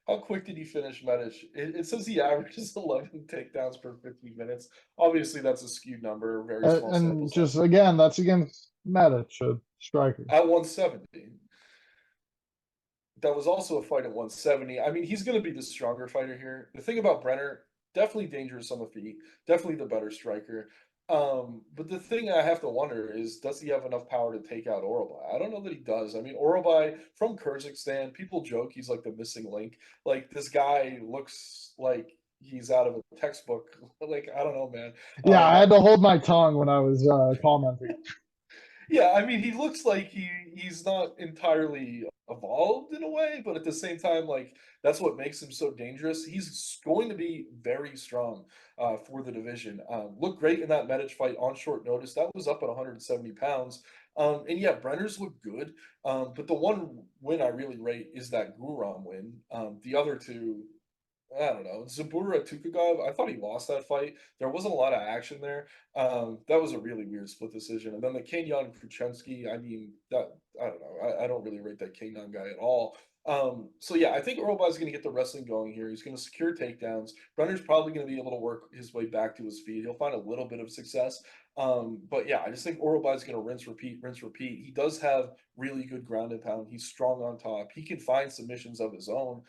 Speaker 2: How quick did he finish Medic? It says he averages 11 takedowns per 15 minutes. Obviously, that's a skewed number, very small sample
Speaker 1: And
Speaker 2: size.
Speaker 1: just again, that's against Medic, a striker.
Speaker 2: At 170. That was also a fight at 170. I mean, he's going to be the stronger fighter here. The thing about Brener, definitely dangerous on the feet, definitely the better striker. But the thing I have to wonder is, does he have enough power to take out Orolbai? I don't know that he does. I mean, Orolbai from Kyrgyzstan, people joke he's like the missing link. Like, this guy looks like he's out of a textbook. Like, I don't know, man.
Speaker 1: Yeah, I
Speaker 2: Um,
Speaker 1: had to hold my tongue when I was commenting.
Speaker 2: Yeah, I mean, he looks like he's not entirely evolved in a way, but at the same time, like that's what makes him so dangerous. He's going to be very strong for the division. Looked great in that Medic fight on short notice. That was up at 170 pounds. And yeah, Brenner's looked good. But the one win I really rate is that Guram win. The other two, I don't know. Zabura Tukagov, I thought he lost that fight. There wasn't a lot of action there. That was a really weird split decision. And then the Kenyon Kruchensky, I mean, that I don't know. I don't really rate that Kenyon guy at all. So yeah, I think Orolbai is going to get the wrestling going here. He's going to secure takedowns. Brener's probably going to be able to work his way back to his feet. He'll find a little bit of success. But yeah, I just think Orolbai is going to rinse, repeat, rinse, repeat. He does have really good ground and pound. He's strong on top. He can find submissions of his own.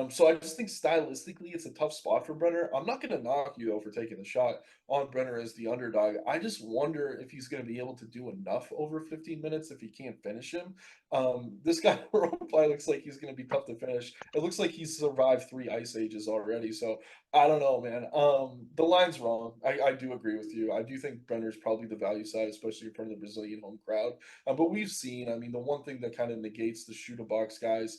Speaker 2: So I just think stylistically, it's a tough spot for Brener. I'm not going to knock you though for taking the shot on Brener as the underdog. I just wonder if he's going to be able to do enough over 15 minutes if he can't finish him. This guy Orolbai looks like he's going to be tough to finish. It looks like he's survived 3 ice ages already. So I don't know, man. The line's wrong. I do agree with you. I do think Brenner's probably the value side, especially in front of the Brazilian home crowd. But we've seen, I mean, the one thing that kind of negates the shoot a box guys,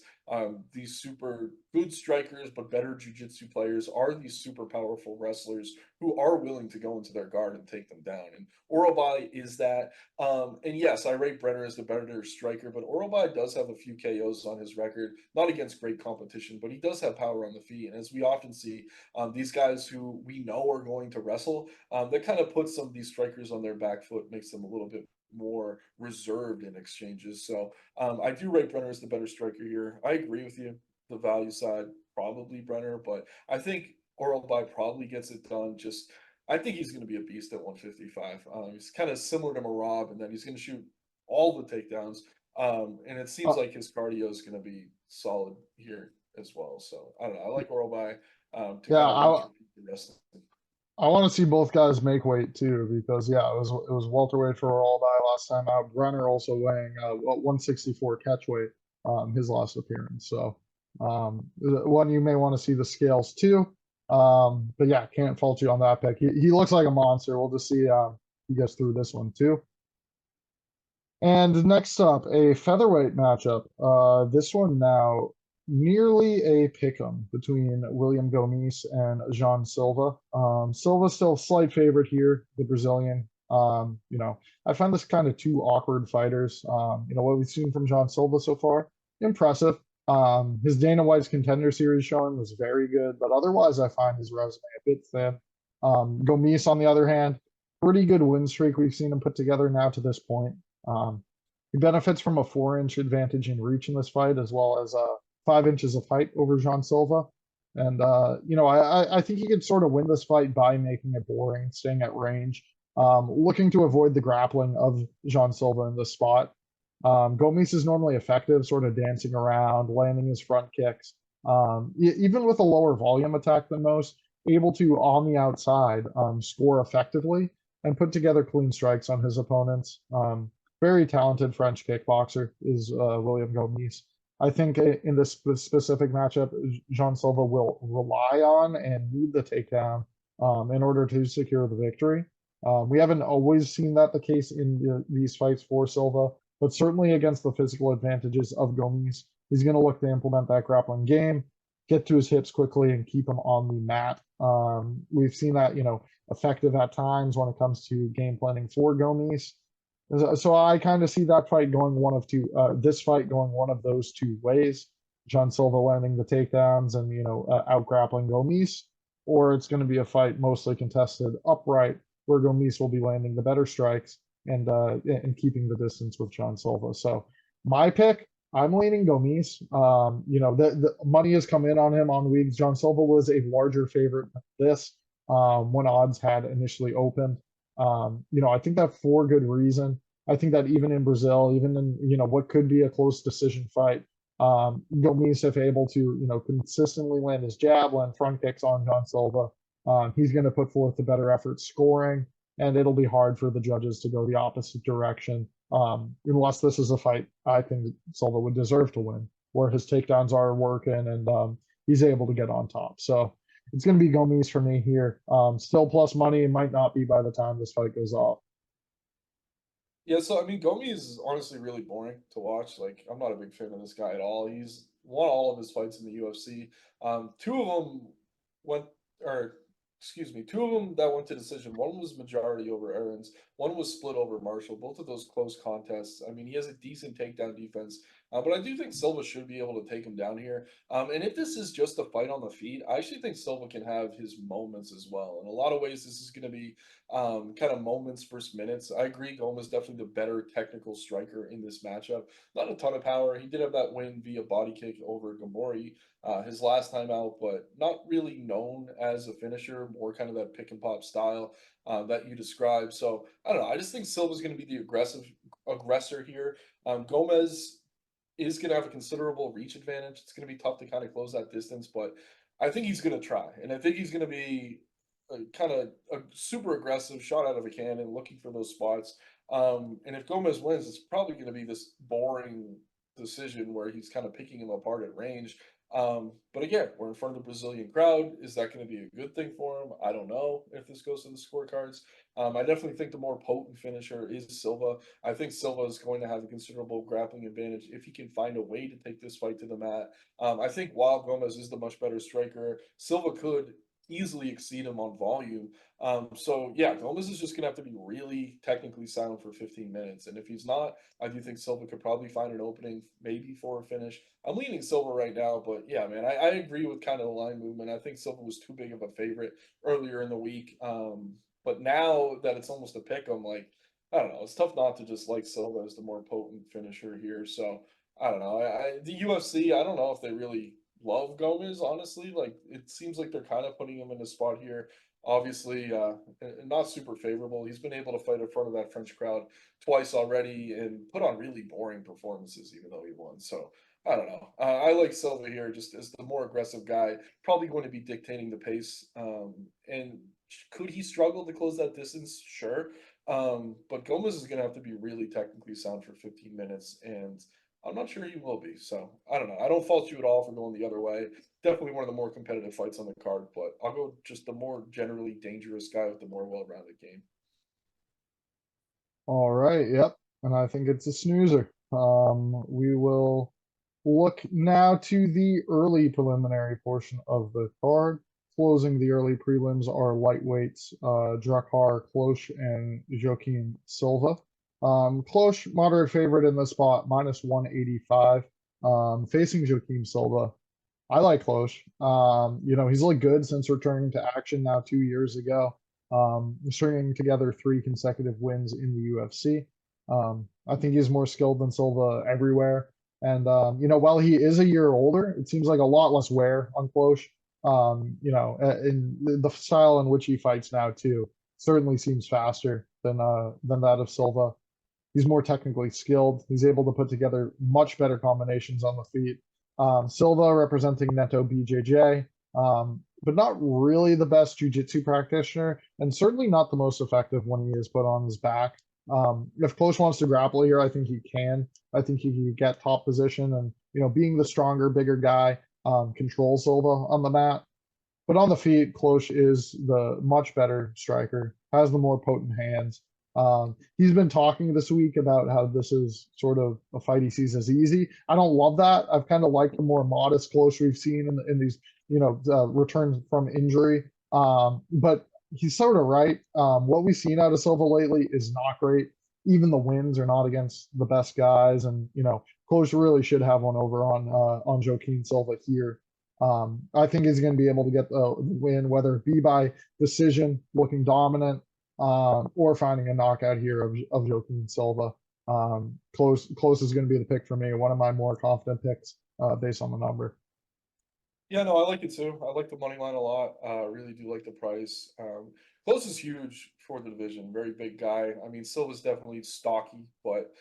Speaker 2: these super good strikers but better jiu-jitsu players are these super powerful wrestlers who are willing to go into their guard and take them down. And Orolbai is that. And yes, I rate Brener as the better striker, but Orolbai does have a few KOs on his record, not against great competition, but he does have power on the feet. And as we often see, these guys who we know are going to wrestle, that kind of puts some of these strikers on their back foot, makes them a little bit more reserved in exchanges. So I do rate Brener as the better striker here. I agree with you. The value side, probably Brener, but I think Orolbai probably gets it done. Just I think he's going to be a beast at 155. He's kind of similar to Marab, and then he's going to shoot all the takedowns. And it seems
Speaker 1: Uh,
Speaker 2: like his cardio is going to be solid here as well. So I don't know. I like Orolbai to
Speaker 1: yeah,
Speaker 2: kind of rinse repeat the rest.
Speaker 1: I want to see both guys make weight too, because yeah, it was welterweight for Orolbai last time out. Brenner also weighing 164 catch weight, his last appearance. So one you may want to see the scales too. But yeah, can't fault you on that pick. He looks like a monster. We'll just see he gets through this one too. And next up, a featherweight matchup. This one now nearly a pick'em between William Gomis and Jean Silva. Silva's still a slight favorite here, the Brazilian. I find this kind of two awkward fighters. What we've seen from Jean Silva so far, impressive. His Dana White's Contender Series showing was very good, but otherwise I find his resume a bit thin. Gomis, on the other hand, pretty good win streak we've seen him put together now to this point. He benefits from a 4-inch advantage in reach in this fight, as well as 5 inches of height over Jean Silva. And I think he could sort of win this fight by making it boring, staying at range, looking to avoid the grappling of Jean Silva in this spot. Gomis is normally effective, sort of dancing around, landing his front kicks, even with a lower volume attack than most, able to on the outside score effectively and put together clean strikes on his opponents. Very talented French kickboxer is William Gomis. I think in this specific matchup, Jean Silva will rely on and need the takedown in order to secure the victory. We haven't always seen that the case in these fights for Silva, but certainly against the physical advantages of Gomis, he's going to look to implement that grappling game, get to his hips quickly, and keep him on the mat. We've seen that, effective at times when it comes to game planning for Gomis. So I kind of see that fight going one of two. This fight going one of those two ways: John Silva landing the takedowns and out grappling Gomis, or it's going to be a fight mostly contested upright, where Gomis will be landing the better strikes and keeping the distance with John Silva. So my pick, I'm leaning Gomis. The money has come in on him on weeks. John Silva was a larger favorite than this when odds had initially opened. I think that for good reason. I think that even in Brazil, even in what could be a close decision fight, Gomis, if able to consistently land his jab, land front kicks on John Silva, he's going to put forth the better effort scoring, and it'll be hard for the judges to go the opposite direction. Unless this is a fight I think Silva would deserve to win, where his takedowns are working and he's able to get on top. So it's going to be Gomis for me here. Still plus money. It might not be by the time this fight goes off.
Speaker 2: Yeah, so I mean, Gomi is honestly really boring to watch. Like, I'm not a big fan of this guy at all. He's won all of his fights in the UFC. Two of them went, or excuse me, two of them that went to decision. One was majority over Aaron's. One was split over Marshall. Both of those close contests. I mean, he has a decent takedown defense. But I do think Silva should be able to take him down here. And if this is just a fight on the feet, I actually think Silva can have his moments as well. In a lot of ways, this is going to be kind of moments versus minutes. I agree, Gomis definitely the better technical striker in this matchup. Not a ton of power. He did have that win via body kick over Gomori his last time out, but not really known as a finisher, more kind of that pick and pop style that you described. So I don't know. I just think Silva's going to be the aggressor here. Gomez is going to have a considerable reach advantage. It's going to be tough to kind of close that distance, but I think he's going to try, and I think he's going to be kind of a super aggressive shot out of a cannon, looking for those spots. And if Gomez wins, it's probably going to be this boring decision where he's kind of picking him apart at range. But again, we're in front of the Brazilian crowd. Is that going to be a good thing for him? I don't know if this goes to the scorecards. I definitely think the more potent finisher is Silva. I think Silva is going to have a considerable grappling advantage if he can find a way to take this fight to the mat. I think while Gomez is the much better striker, Silva could easily exceed him on volume. So yeah, Gomez is just gonna have to be really technically sound for 15 minutes. And if he's not, I do think Silva could probably find an opening, maybe for a finish. I'm leaning Silva right now, but yeah, man, I agree with kind of the line movement. I think Silva was too big of a favorite earlier in the week. But now that it's almost a pick, I'm like, I don't know. It's tough not to just like Silva as the more potent finisher here. So I don't know. The UFC, I don't know if they really love Gomez, honestly. Like, it seems like they're kind of putting him in a spot here. Obviously, not super favorable. He's been able to fight in front of that French crowd twice already and put on really boring performances, even though he won. So I don't know. I like Silva here just as the more aggressive guy, probably going to be dictating the pace. And could he struggle to close that distance? Sure. But Gomez is going to have to be really technically sound for 15 minutes, and I'm not sure he will be. So I don't know. I don't fault you at all for going the other way. Definitely one of the more competitive fights on the card, but I'll go just the more generally dangerous guy with the more well-rounded game.
Speaker 1: All right, yep. And I think it's a snoozer. We will look now to the early preliminary portion of the card. Closing the early prelims are lightweights Drakkar, Klose, and Joaquim Silva. Klose, moderate favorite in the spot, minus 185. Facing Joaquim Silva. I like Klose. He's looked good since returning to action now 2 years ago. Stringing together 3 consecutive wins in the UFC. I think he's more skilled than Silva everywhere. And while he is a year older, it seems like a lot less wear on Klose. In the style in which he fights now too, certainly seems faster than that of Silva. He's more technically skilled. He's able to put together much better combinations on the feet. Silva representing Neto BJJ, but not really the best jiu-jitsu practitioner, and certainly not the most effective when he is put on his back. If Klose wants to grapple here, I think he can. I think he can get top position, and being the stronger, bigger guy, control Silva on the mat. But on the feet, Klose is the much better striker, has the more potent hands. He's been talking this week about how this is sort of a fight he sees as easy. I don't love that. I've kind of liked the more modest Klose we've seen in these, returns from injury. But he's sort of right. What we've seen out of Silva lately is not great. Even the wins are not against the best guys, and Klose really should have one over on Joaquim Silva here. I think he's going to be able to get the win, whether it be by decision, looking dominant, or finding a knockout here of Joaquim Silva. Klose is going to be the pick for me. One of my more confident picks based on the number.
Speaker 2: Yeah, no, I like it too. I like the money line a lot. Really do like the price. Klose is huge for the division. Very big guy. I mean, Silva's definitely stocky, but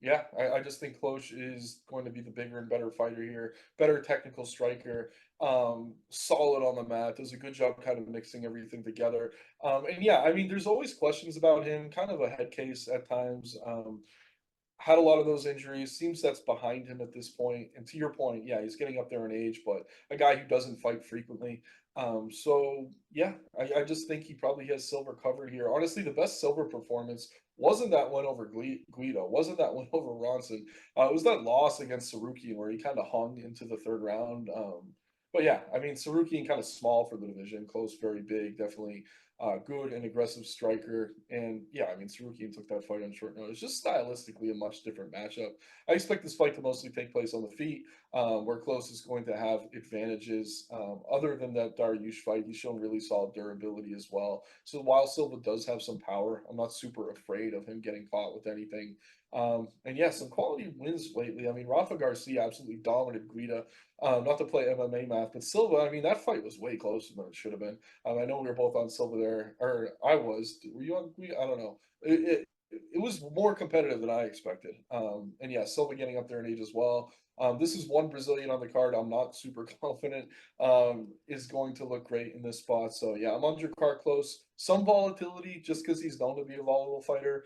Speaker 2: yeah, I just think Klose is going to be the bigger and better fighter here. Better technical striker. Solid on the mat. Does a good job kind of mixing everything together. And yeah, I mean, there's always questions about him. Kind of a head case at times. Had a lot of those injuries. Seems that's behind him at this point. And to your point, yeah, he's getting up there in age, but a guy who doesn't fight frequently. So yeah, I just think he probably has Silva covered here. Honestly, the best Silva performance wasn't that one over Guido, wasn't that one over Ronson. It was that loss against Sarukian where he kind of hung into the third round. But yeah, I mean, Sarukian kind of small for the division, Klose very big, definitely good and aggressive striker. And yeah, I mean, Sarukian took that fight on short notice. Just stylistically a much different matchup. I expect this fight to mostly take place on the feet, where Klose is going to have advantages. Other than that Dariush fight, he's shown really solid durability as well. So while Silva does have some power, I'm not super afraid of him getting caught with anything. And yeah, some quality wins lately. I mean, Rafa Garcia absolutely dominated Guida. Not to play MMA math, but Silva, I mean, that fight was way closer than it should have been. I know we were both on Silva there, or I was. Were you on Guida? I don't know. It was more competitive than I expected. And yeah, Silva getting up there in age as well. This is one Brazilian on the card. I'm not super confident is going to look great in this spot. So yeah, I'm on Drakkar close. Some volatility just because he's known to be a volatile fighter.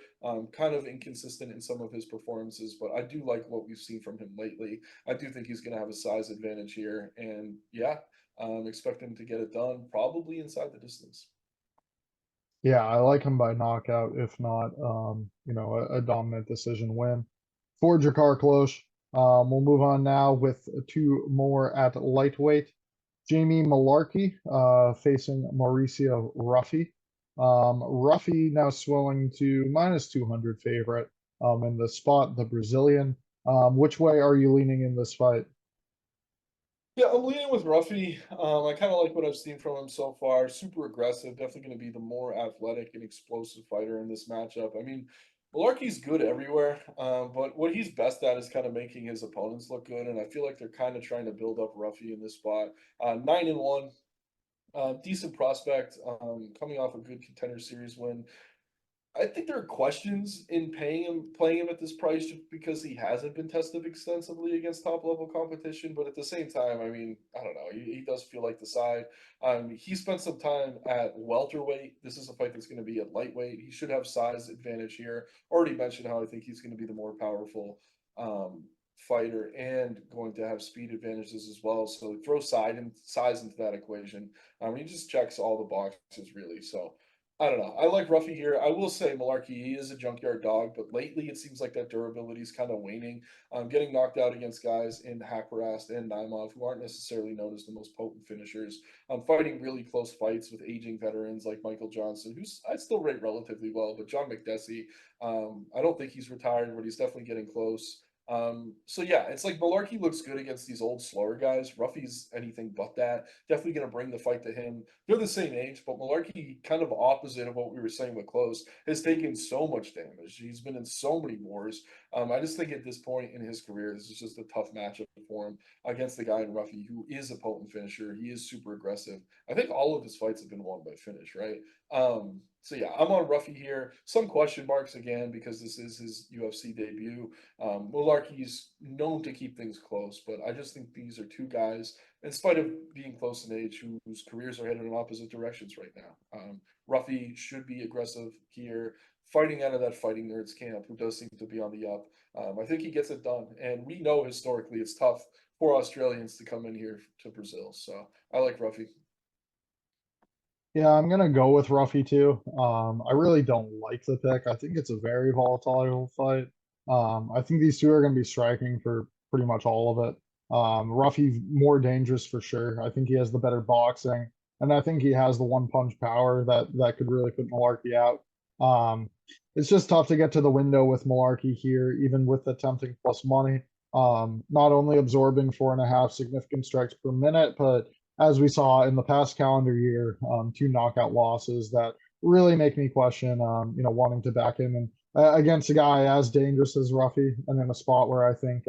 Speaker 2: Kind of inconsistent in some of his performances, but I do like what we've seen from him lately. I do think he's going to have a size advantage here, and yeah, expect him to get it done probably inside the distance.
Speaker 1: Yeah, I like him by knockout, if not, a dominant decision win. For Jakar Cloche, we'll move on now with two more at lightweight. Jamie Mullarkey facing Mauricio Ruffy. Ruffy now swelling to minus 200 favorite in the spot, the Brazilian. Which way are you leaning in this fight?
Speaker 2: Yeah, I'm leaning with Ruffy. I kind of like what I've seen from him so far. Super aggressive, definitely going to be the more athletic and explosive fighter in this matchup. I mean, Mullarkey's good everywhere, but what he's best at is kind of making his opponents look good, and I feel like they're kind of trying to build up Ruffy in this spot. 9-1, decent prospect, coming off a good contender series win. I think there are questions in playing him at this price just because he hasn't been tested extensively against top level competition. But at the same time, I mean, I don't know. He does feel like the side. He spent some time at welterweight. This is a fight that's going to be at lightweight. He should have size advantage here. Already mentioned how I think he's going to be the more powerful fighter and going to have speed advantages as well. So throw size into that equation. He just checks all the boxes really. So I don't know. I like Ruffy here. I will say Mullarkey, he is a junkyard dog, but lately it seems like that durability is kind of waning. Getting knocked out against guys in Haqparast and Naimov who aren't necessarily known as the most potent finishers. Fighting really close fights with aging veterans like Michael Johnson, who's I still rate relatively well, but John McDessie, I don't think he's retired, but he's definitely getting close. So yeah, it's like Mullarkey looks good against these old slower guys. Ruffy's anything but that. Definitely going to bring the fight to him. They're the same age, but Mullarkey, kind of opposite of what we were saying with Klose, has taken so much damage. He's been in so many wars. I just think at this point in his career, this is just a tough matchup for him against the guy in Ruffy who is a potent finisher. He is super aggressive. I think all of his fights have been won by finish, right? So yeah, I'm on Ruffy here. Some question marks again because this is his UFC debut. Mullarkey's known to keep things close, but I just think these are two guys, in spite of being close in age, whose careers are headed in opposite directions right now. Ruffy should be aggressive here, fighting out of that fighting nerds camp, who does seem to be on the up. I think he gets it done, and we know historically it's tough for Australians to come in here to Brazil. So I like Ruffy.
Speaker 1: Yeah, I'm gonna go with Ruffy too. I really don't like the pick. I think it's a very volatile fight. I think these two are gonna be striking for pretty much all of it. Ruffy more dangerous for sure. I think he has the better boxing, and I think he has the one punch power that could really put Mullarkey out. Um, it's just tough to get to the window with Mullarkey here, even with the tempting plus money. Not only absorbing 4.5 significant strikes per minute, but as we saw in the past calendar year, two knockout losses that really make me question, wanting to back him and against a guy as dangerous as Ruffy, and in a spot where I think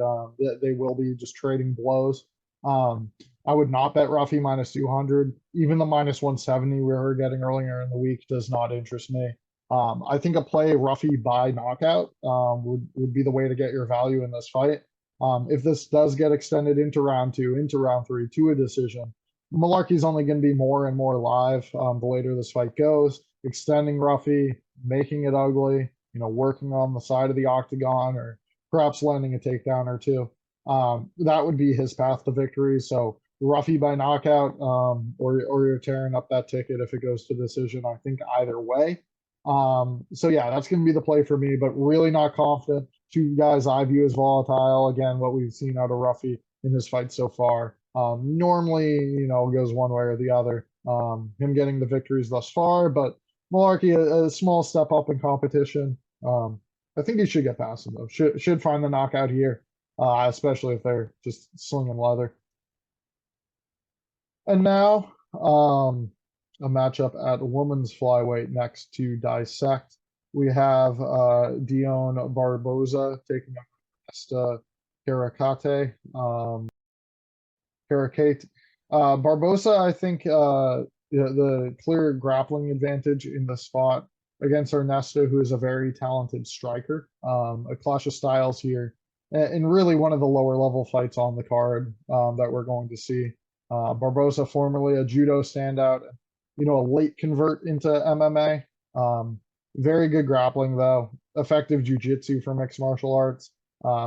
Speaker 1: they will be just trading blows. I would not bet Ruffy minus 200. Even the minus 170 we were getting earlier in the week does not interest me. I think a play Ruffy by knockout would be the way to get your value in this fight. If this does get extended into round two, into round three, to a decision, Mullarkey's only going to be more and more live the later this fight goes, extending Ruffy, making it ugly, working on the side of the octagon or perhaps landing a takedown or two. That would be his path to victory. So Ruffy by knockout, or you're tearing up that ticket if it goes to decision. I think either way. So yeah, that's going to be the play for me, but really not confident. Two guys I view as volatile. Again, what we've seen out of Ruffy in this fight so far. Normally, it goes one way or the other. him getting the victories thus far, but Mullarkey, a small step up in competition. I think he should get past him, though. Should find the knockout here, especially if they're just slinging leather. And now, a matchup at women's flyweight next to dissect. We have Dion Barboza taking on Nesta Karakate. Karakate. Barboza, I think, the clear grappling advantage in the spot against Ernesto, who is a very talented striker. A clash of styles here, and really one of the lower level fights on the card that we're going to see. Barboza, formerly a judo standout, a late convert into MMA. Very good grappling, though. Effective jiu-jitsu for mixed martial arts.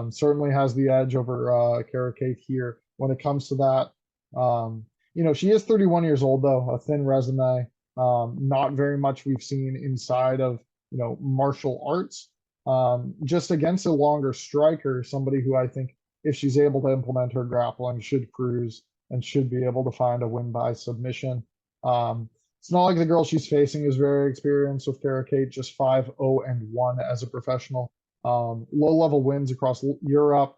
Speaker 1: Certainly has the edge over Karakate here when it comes to that. She is 31 years old, though, a thin resume. Not very much we've seen inside of, martial arts. Just against a longer striker, somebody who I think, if she's able to implement her grappling, should cruise and should be able to find a win by submission. It's not like the girl she's facing is very experienced with Karakate, just 5-0-1 as a professional. Low-level wins across Europe,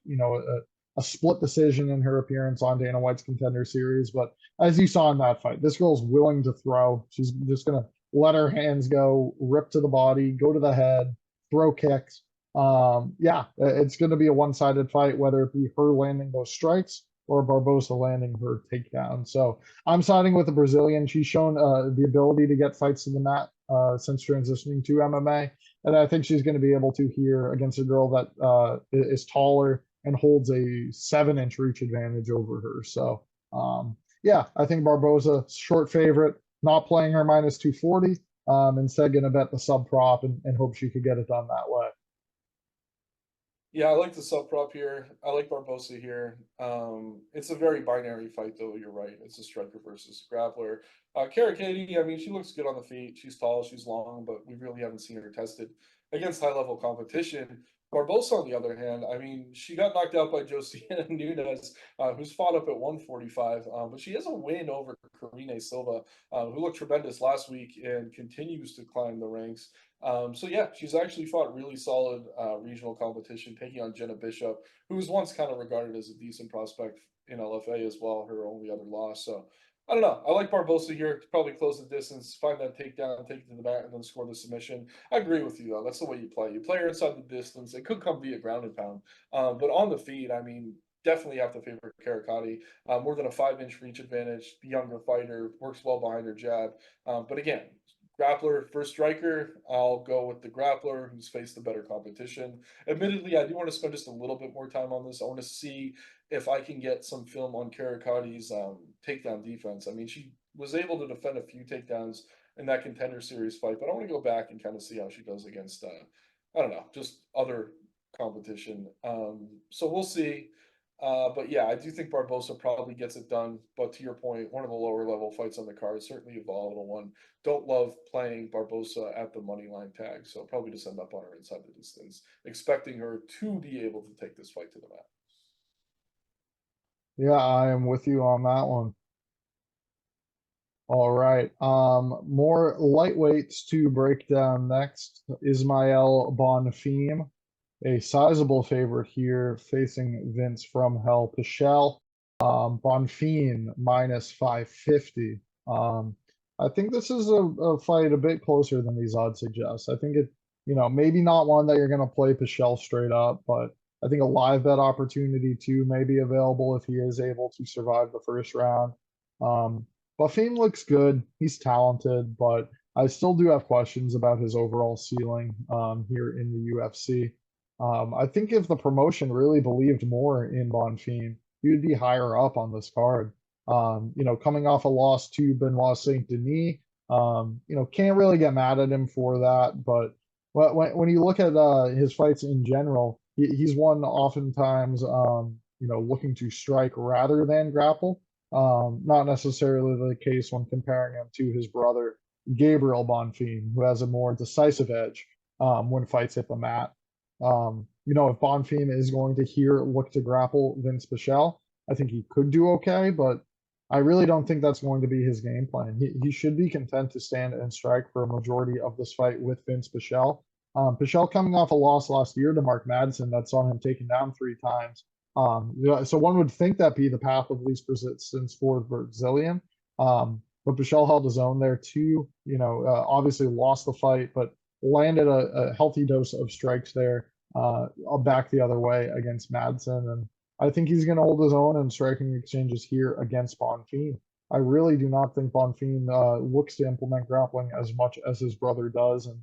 Speaker 1: a split decision in her appearance on Dana White's Contender Series. But as you saw in that fight, this girl's willing to throw. She's just going to let her hands go, rip to the body, go to the head, throw kicks. Yeah, it's going to be a one-sided fight, whether it be her landing those strikes or Barboza landing her takedown. So I'm siding with the Brazilian. She's shown the ability to get fights to the mat since transitioning to MMA. And I think she's going to be able to here against a girl that is taller and holds a 7-inch reach advantage over her. So, yeah, I think Barboza, short favorite, not playing her minus 240. Instead, going to bet the sub prop and hope she could get it done that way.
Speaker 2: Yeah, I like the sub prop here. I like Barbosa here. It's a very binary fight, though. You're right. It's a striker versus a grappler. Karakate, I mean, she looks good on the feet. She's tall, she's long, but we really haven't seen her tested against high-level competition. Barbosa, on the other hand, I mean, she got knocked out by Josiana Nunes, who's fought up at 145, but she has a win over Karolina Silva, who looked tremendous last week and continues to climb the ranks. So yeah, she's actually fought really solid regional competition, taking on Jenna Bishop, who was once kind of regarded as a decent prospect in LFA as well, her only other loss. So I don't know. I like Barbosa here to probably close the distance, find that takedown, take it to the mat, and then score the submission. I agree with you, though. That's the way you play. You play her inside the distance. It could come via ground and pound. But on the feet, I mean, definitely have to favor Karakati. More than a 5-inch reach advantage, the younger fighter, works well behind her jab. But again, grappler for striker, I'll go with the grappler who's faced the better competition. Admittedly, I do want to spend just a little bit more time on this. I want to see if I can get some film on Karakati's takedown defense. I mean, she was able to defend a few takedowns in that Contender Series fight, but I want to go back and kind of see how she does against, I don't know, just other competition. So we'll see. But yeah, I do think Barbosa probably gets it done. But to your point, one of the lower level fights on the card, certainly a volatile one. Don't love playing Barbosa at the money line tag, so probably just end up on her inside the distance, expecting her to be able to take this fight to the mat.
Speaker 1: Yeah, I am with you on that one. All right. More lightweights to break down next. Ismael Bonfim, a sizable favorite here, facing Vince from Hell Pichel. Bonfim minus 550. I think this is a fight a bit closer than these odds suggest. I think maybe not one that you're going to play Pichel straight up, but I think a live bet opportunity too may be available if he is able to survive the first round. Bonfim looks good. He's talented, but I still do have questions about his overall ceiling here in the UFC. I think if the promotion really believed more in Bonfim, he would be higher up on this card. Coming off a loss to Benoit Saint Denis, can't really get mad at him for that. But when you look at his fights in general, he's won oftentimes, looking to strike rather than grapple. Not necessarily the case when comparing him to his brother, Gabriel Bonfim, who has a more decisive edge when fights hit the mat. If Bonfim is going to look to grapple Vince Pichel, I think he could do okay, but I really don't think that's going to be his game plan. He should be content to stand and strike for a majority of this fight with Vince Pichel. Pichel coming off a loss last year to Mark Madsen that saw him taken down 3 times. So one would think that be the path of least resistance for the Brazilian. But Pichel held his own there too. Obviously lost the fight, but landed a healthy dose of strikes there, back the other way against Madsen. And I think he's going to hold his own in striking exchanges here against Bonfim. I really do not think Bonfim looks to implement grappling as much as his brother does. And,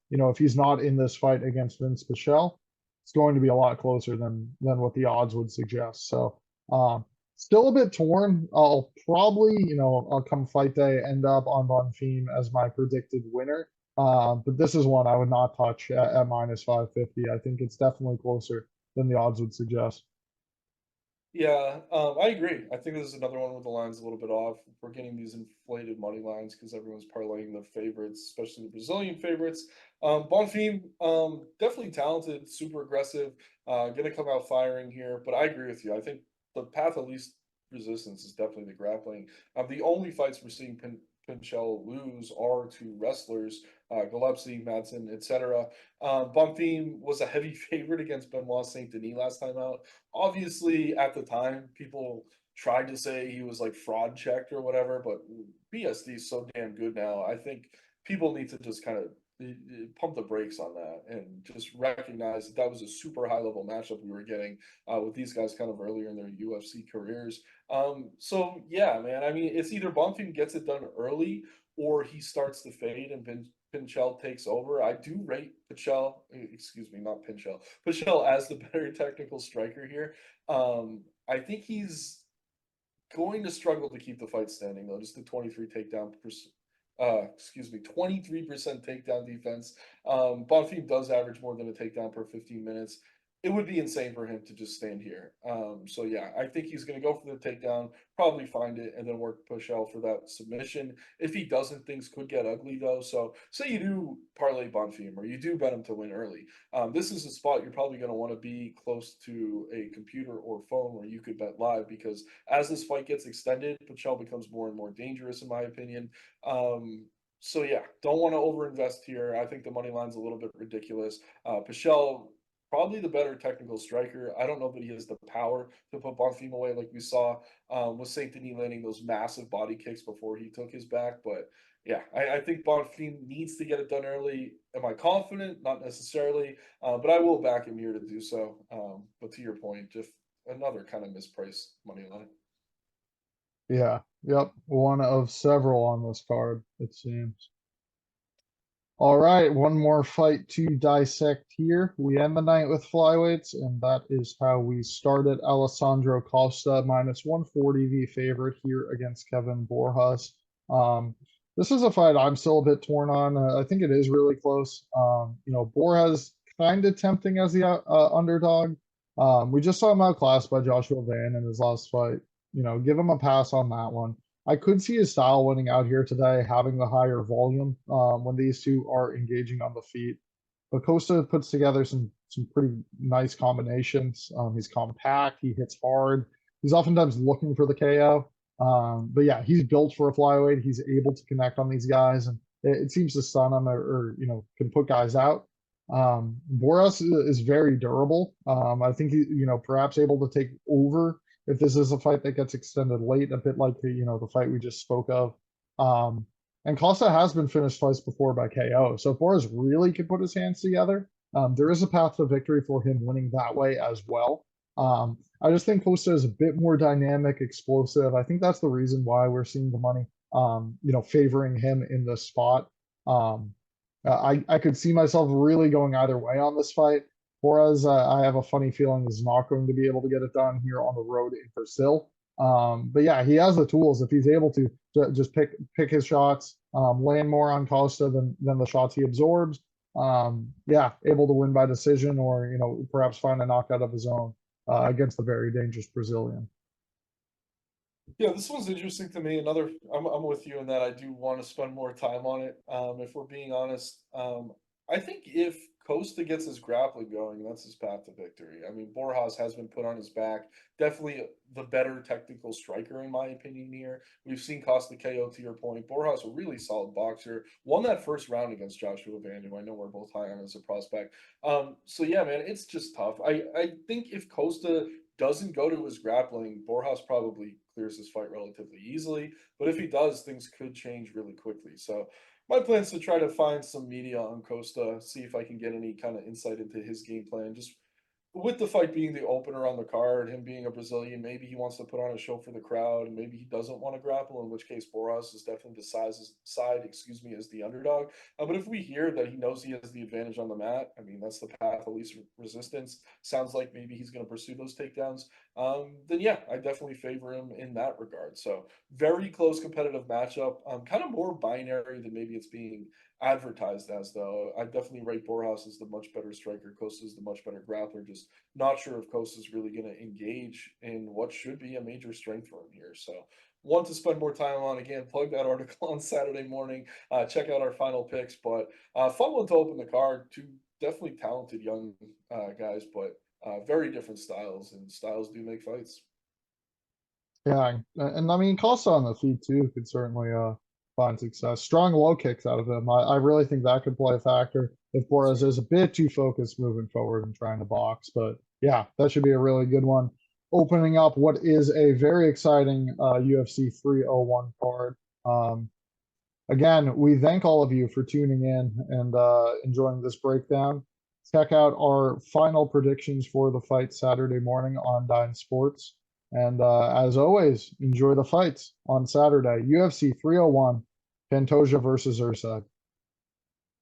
Speaker 1: if he's not in this fight against Vince Pichel, it's going to be a lot closer than what the odds would suggest. So, still a bit torn. I'll probably, I'll come fight day, end up on Bonfim as my predicted winner. But this is one I would not touch at minus 550. I think it's definitely closer than the odds would suggest.
Speaker 2: Yeah, I agree. I think this is another one with the lines a little bit off. We're getting these inflated money lines because everyone's parlaying the favorites, especially the Brazilian favorites. Bonfim, definitely talented, super aggressive, gonna come out firing here. But I agree with you. I think the path of least resistance is definitely the grappling. The only fights we're seeing Pinchel lose are to wrestlers, Gillespie, Madsen, etc. Bonfim was a heavy favorite against Benoit Saint Denis last time out. Obviously, at the time, people tried to say he was like fraud checked or whatever, but BSD is so damn good now. I think people need to just kind of pump the brakes on that and just recognize that that was a super high level matchup we were getting with these guys kind of earlier in their UFC careers. So yeah, man. I mean, it's either Bonfim gets it done early or he starts to fade and Pinchel takes over. I do rate Pichel, excuse me, not Pinchel, Pichel as the better technical striker here. I think he's going to struggle to keep the fight standing though. Just the 23 takedown 23% takedown defense. Bonfim does average more than a takedown per 15 minutes. It would be insane for him to just stand here. So yeah, I think he's going to go for the takedown, probably find it, and then work push out for that submission. If he doesn't, things could get ugly though. So say you do parlay Bonfim or you do bet him to win early. This is a spot you're probably going to want to be close to a computer or phone where you could bet live because as this fight gets extended, Pichel becomes more and more dangerous in my opinion. So yeah, don't want to overinvest here. I think the money line's a little bit ridiculous. Pichel, probably the better technical striker. I don't know that he has the power to put Bonfim away like we saw with Saint Denis landing those massive body kicks before he took his back. But yeah, I think Bonfim needs to get it done early. Am I confident? Not necessarily, but I will back him here to do so. But to your point, just another kind of mispriced money line.
Speaker 1: Yeah, yep, one of several on this card, it seems. All right, one more fight to dissect here. We end the night with flyweights, and that is how we started. Alessandro Costa minus 140, the favorite here against Kevin Borjas. This is a fight I'm still a bit torn on. I think it is really close. Borjas kind of tempting as the underdog. We just saw him outclassed by Joshua Van in his last fight. Give him a pass on that one. I could see his style winning out here today, having the higher volume when these two are engaging on the feet. But Costa puts together some pretty nice combinations. He's compact, he hits hard. He's oftentimes looking for the KO. But yeah, he's built for a flyweight. He's able to connect on these guys, and it seems to stun them or can put guys out. Boras is very durable. I think he, perhaps able to take over if this is a fight that gets extended late, a bit like the fight we just spoke of. And Costa has been finished twice before by KO. So if Boras really could put his hands together, there is a path to victory for him winning that way as well. I just think Costa is a bit more dynamic, explosive. I think that's the reason why we're seeing the money, favoring him in this spot. I could see myself really going either way on this fight. Whereas I have a funny feeling he's not going to be able to get it done here on the road in Brazil. But yeah, he has the tools if he's able to just pick his shots, land more on Costa than the shots he absorbs. Yeah, able to win by decision or perhaps find a knockout of his own against the very dangerous Brazilian.
Speaker 2: Yeah, this one's interesting to me. I'm with you in that I do want to spend more time on it. If we're being honest, I think if Costa gets his grappling going, that's his path to victory. I mean, Borjas has been put on his back. Definitely the better technical striker, in my opinion, here. We've seen Costa KO, to your point. Borjas, a really solid boxer. Won that first round against Joshua Van, who I know we're both high on as a prospect. So yeah, man, it's just tough. I think if Costa doesn't go to his grappling, Borjas probably clears his fight relatively easily. But if he does, things could change really quickly. So my plan is to try to find some media on Costa, see if I can get any kind of insight into his game plan. Just with the fight being the opener on the card, him being a Brazilian, maybe he wants to put on a show for the crowd, and maybe he doesn't want to grapple, in which case Boras is definitely side, as the underdog. But if we hear that he knows he has the advantage on the mat, I mean, that's the path of least resistance. Sounds like maybe he's going to pursue those takedowns. Then yeah, I definitely favor him in that regard. So very close competitive matchup. Kind of more binary than maybe it's being advertised as, though. I definitely rate Borjas as the much better striker. Costa is the much better grappler. Just not sure if Costa is really going to engage in what should be a major strength for him here. So want to spend more time on. Again, plug that article on Saturday morning. Check out our final picks. But fun one to open the card. Two definitely talented young guys, but very different styles, and styles do make fights.
Speaker 1: Yeah, and I mean Costa on the feet too could certainly find success. Strong low kicks out of him. I really think that could play a factor if Borjas is a bit too focused moving forward and trying to box. But yeah, that should be a really good one. Opening up what is a very exciting UFC 301 card. Again, we thank all of you for tuning in and enjoying this breakdown. Check out our final predictions for the fight Saturday morning on Dine Sports. And as always, enjoy the fights on Saturday. UFC 301, Pantoja versus Erceg.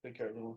Speaker 2: Take care, everyone.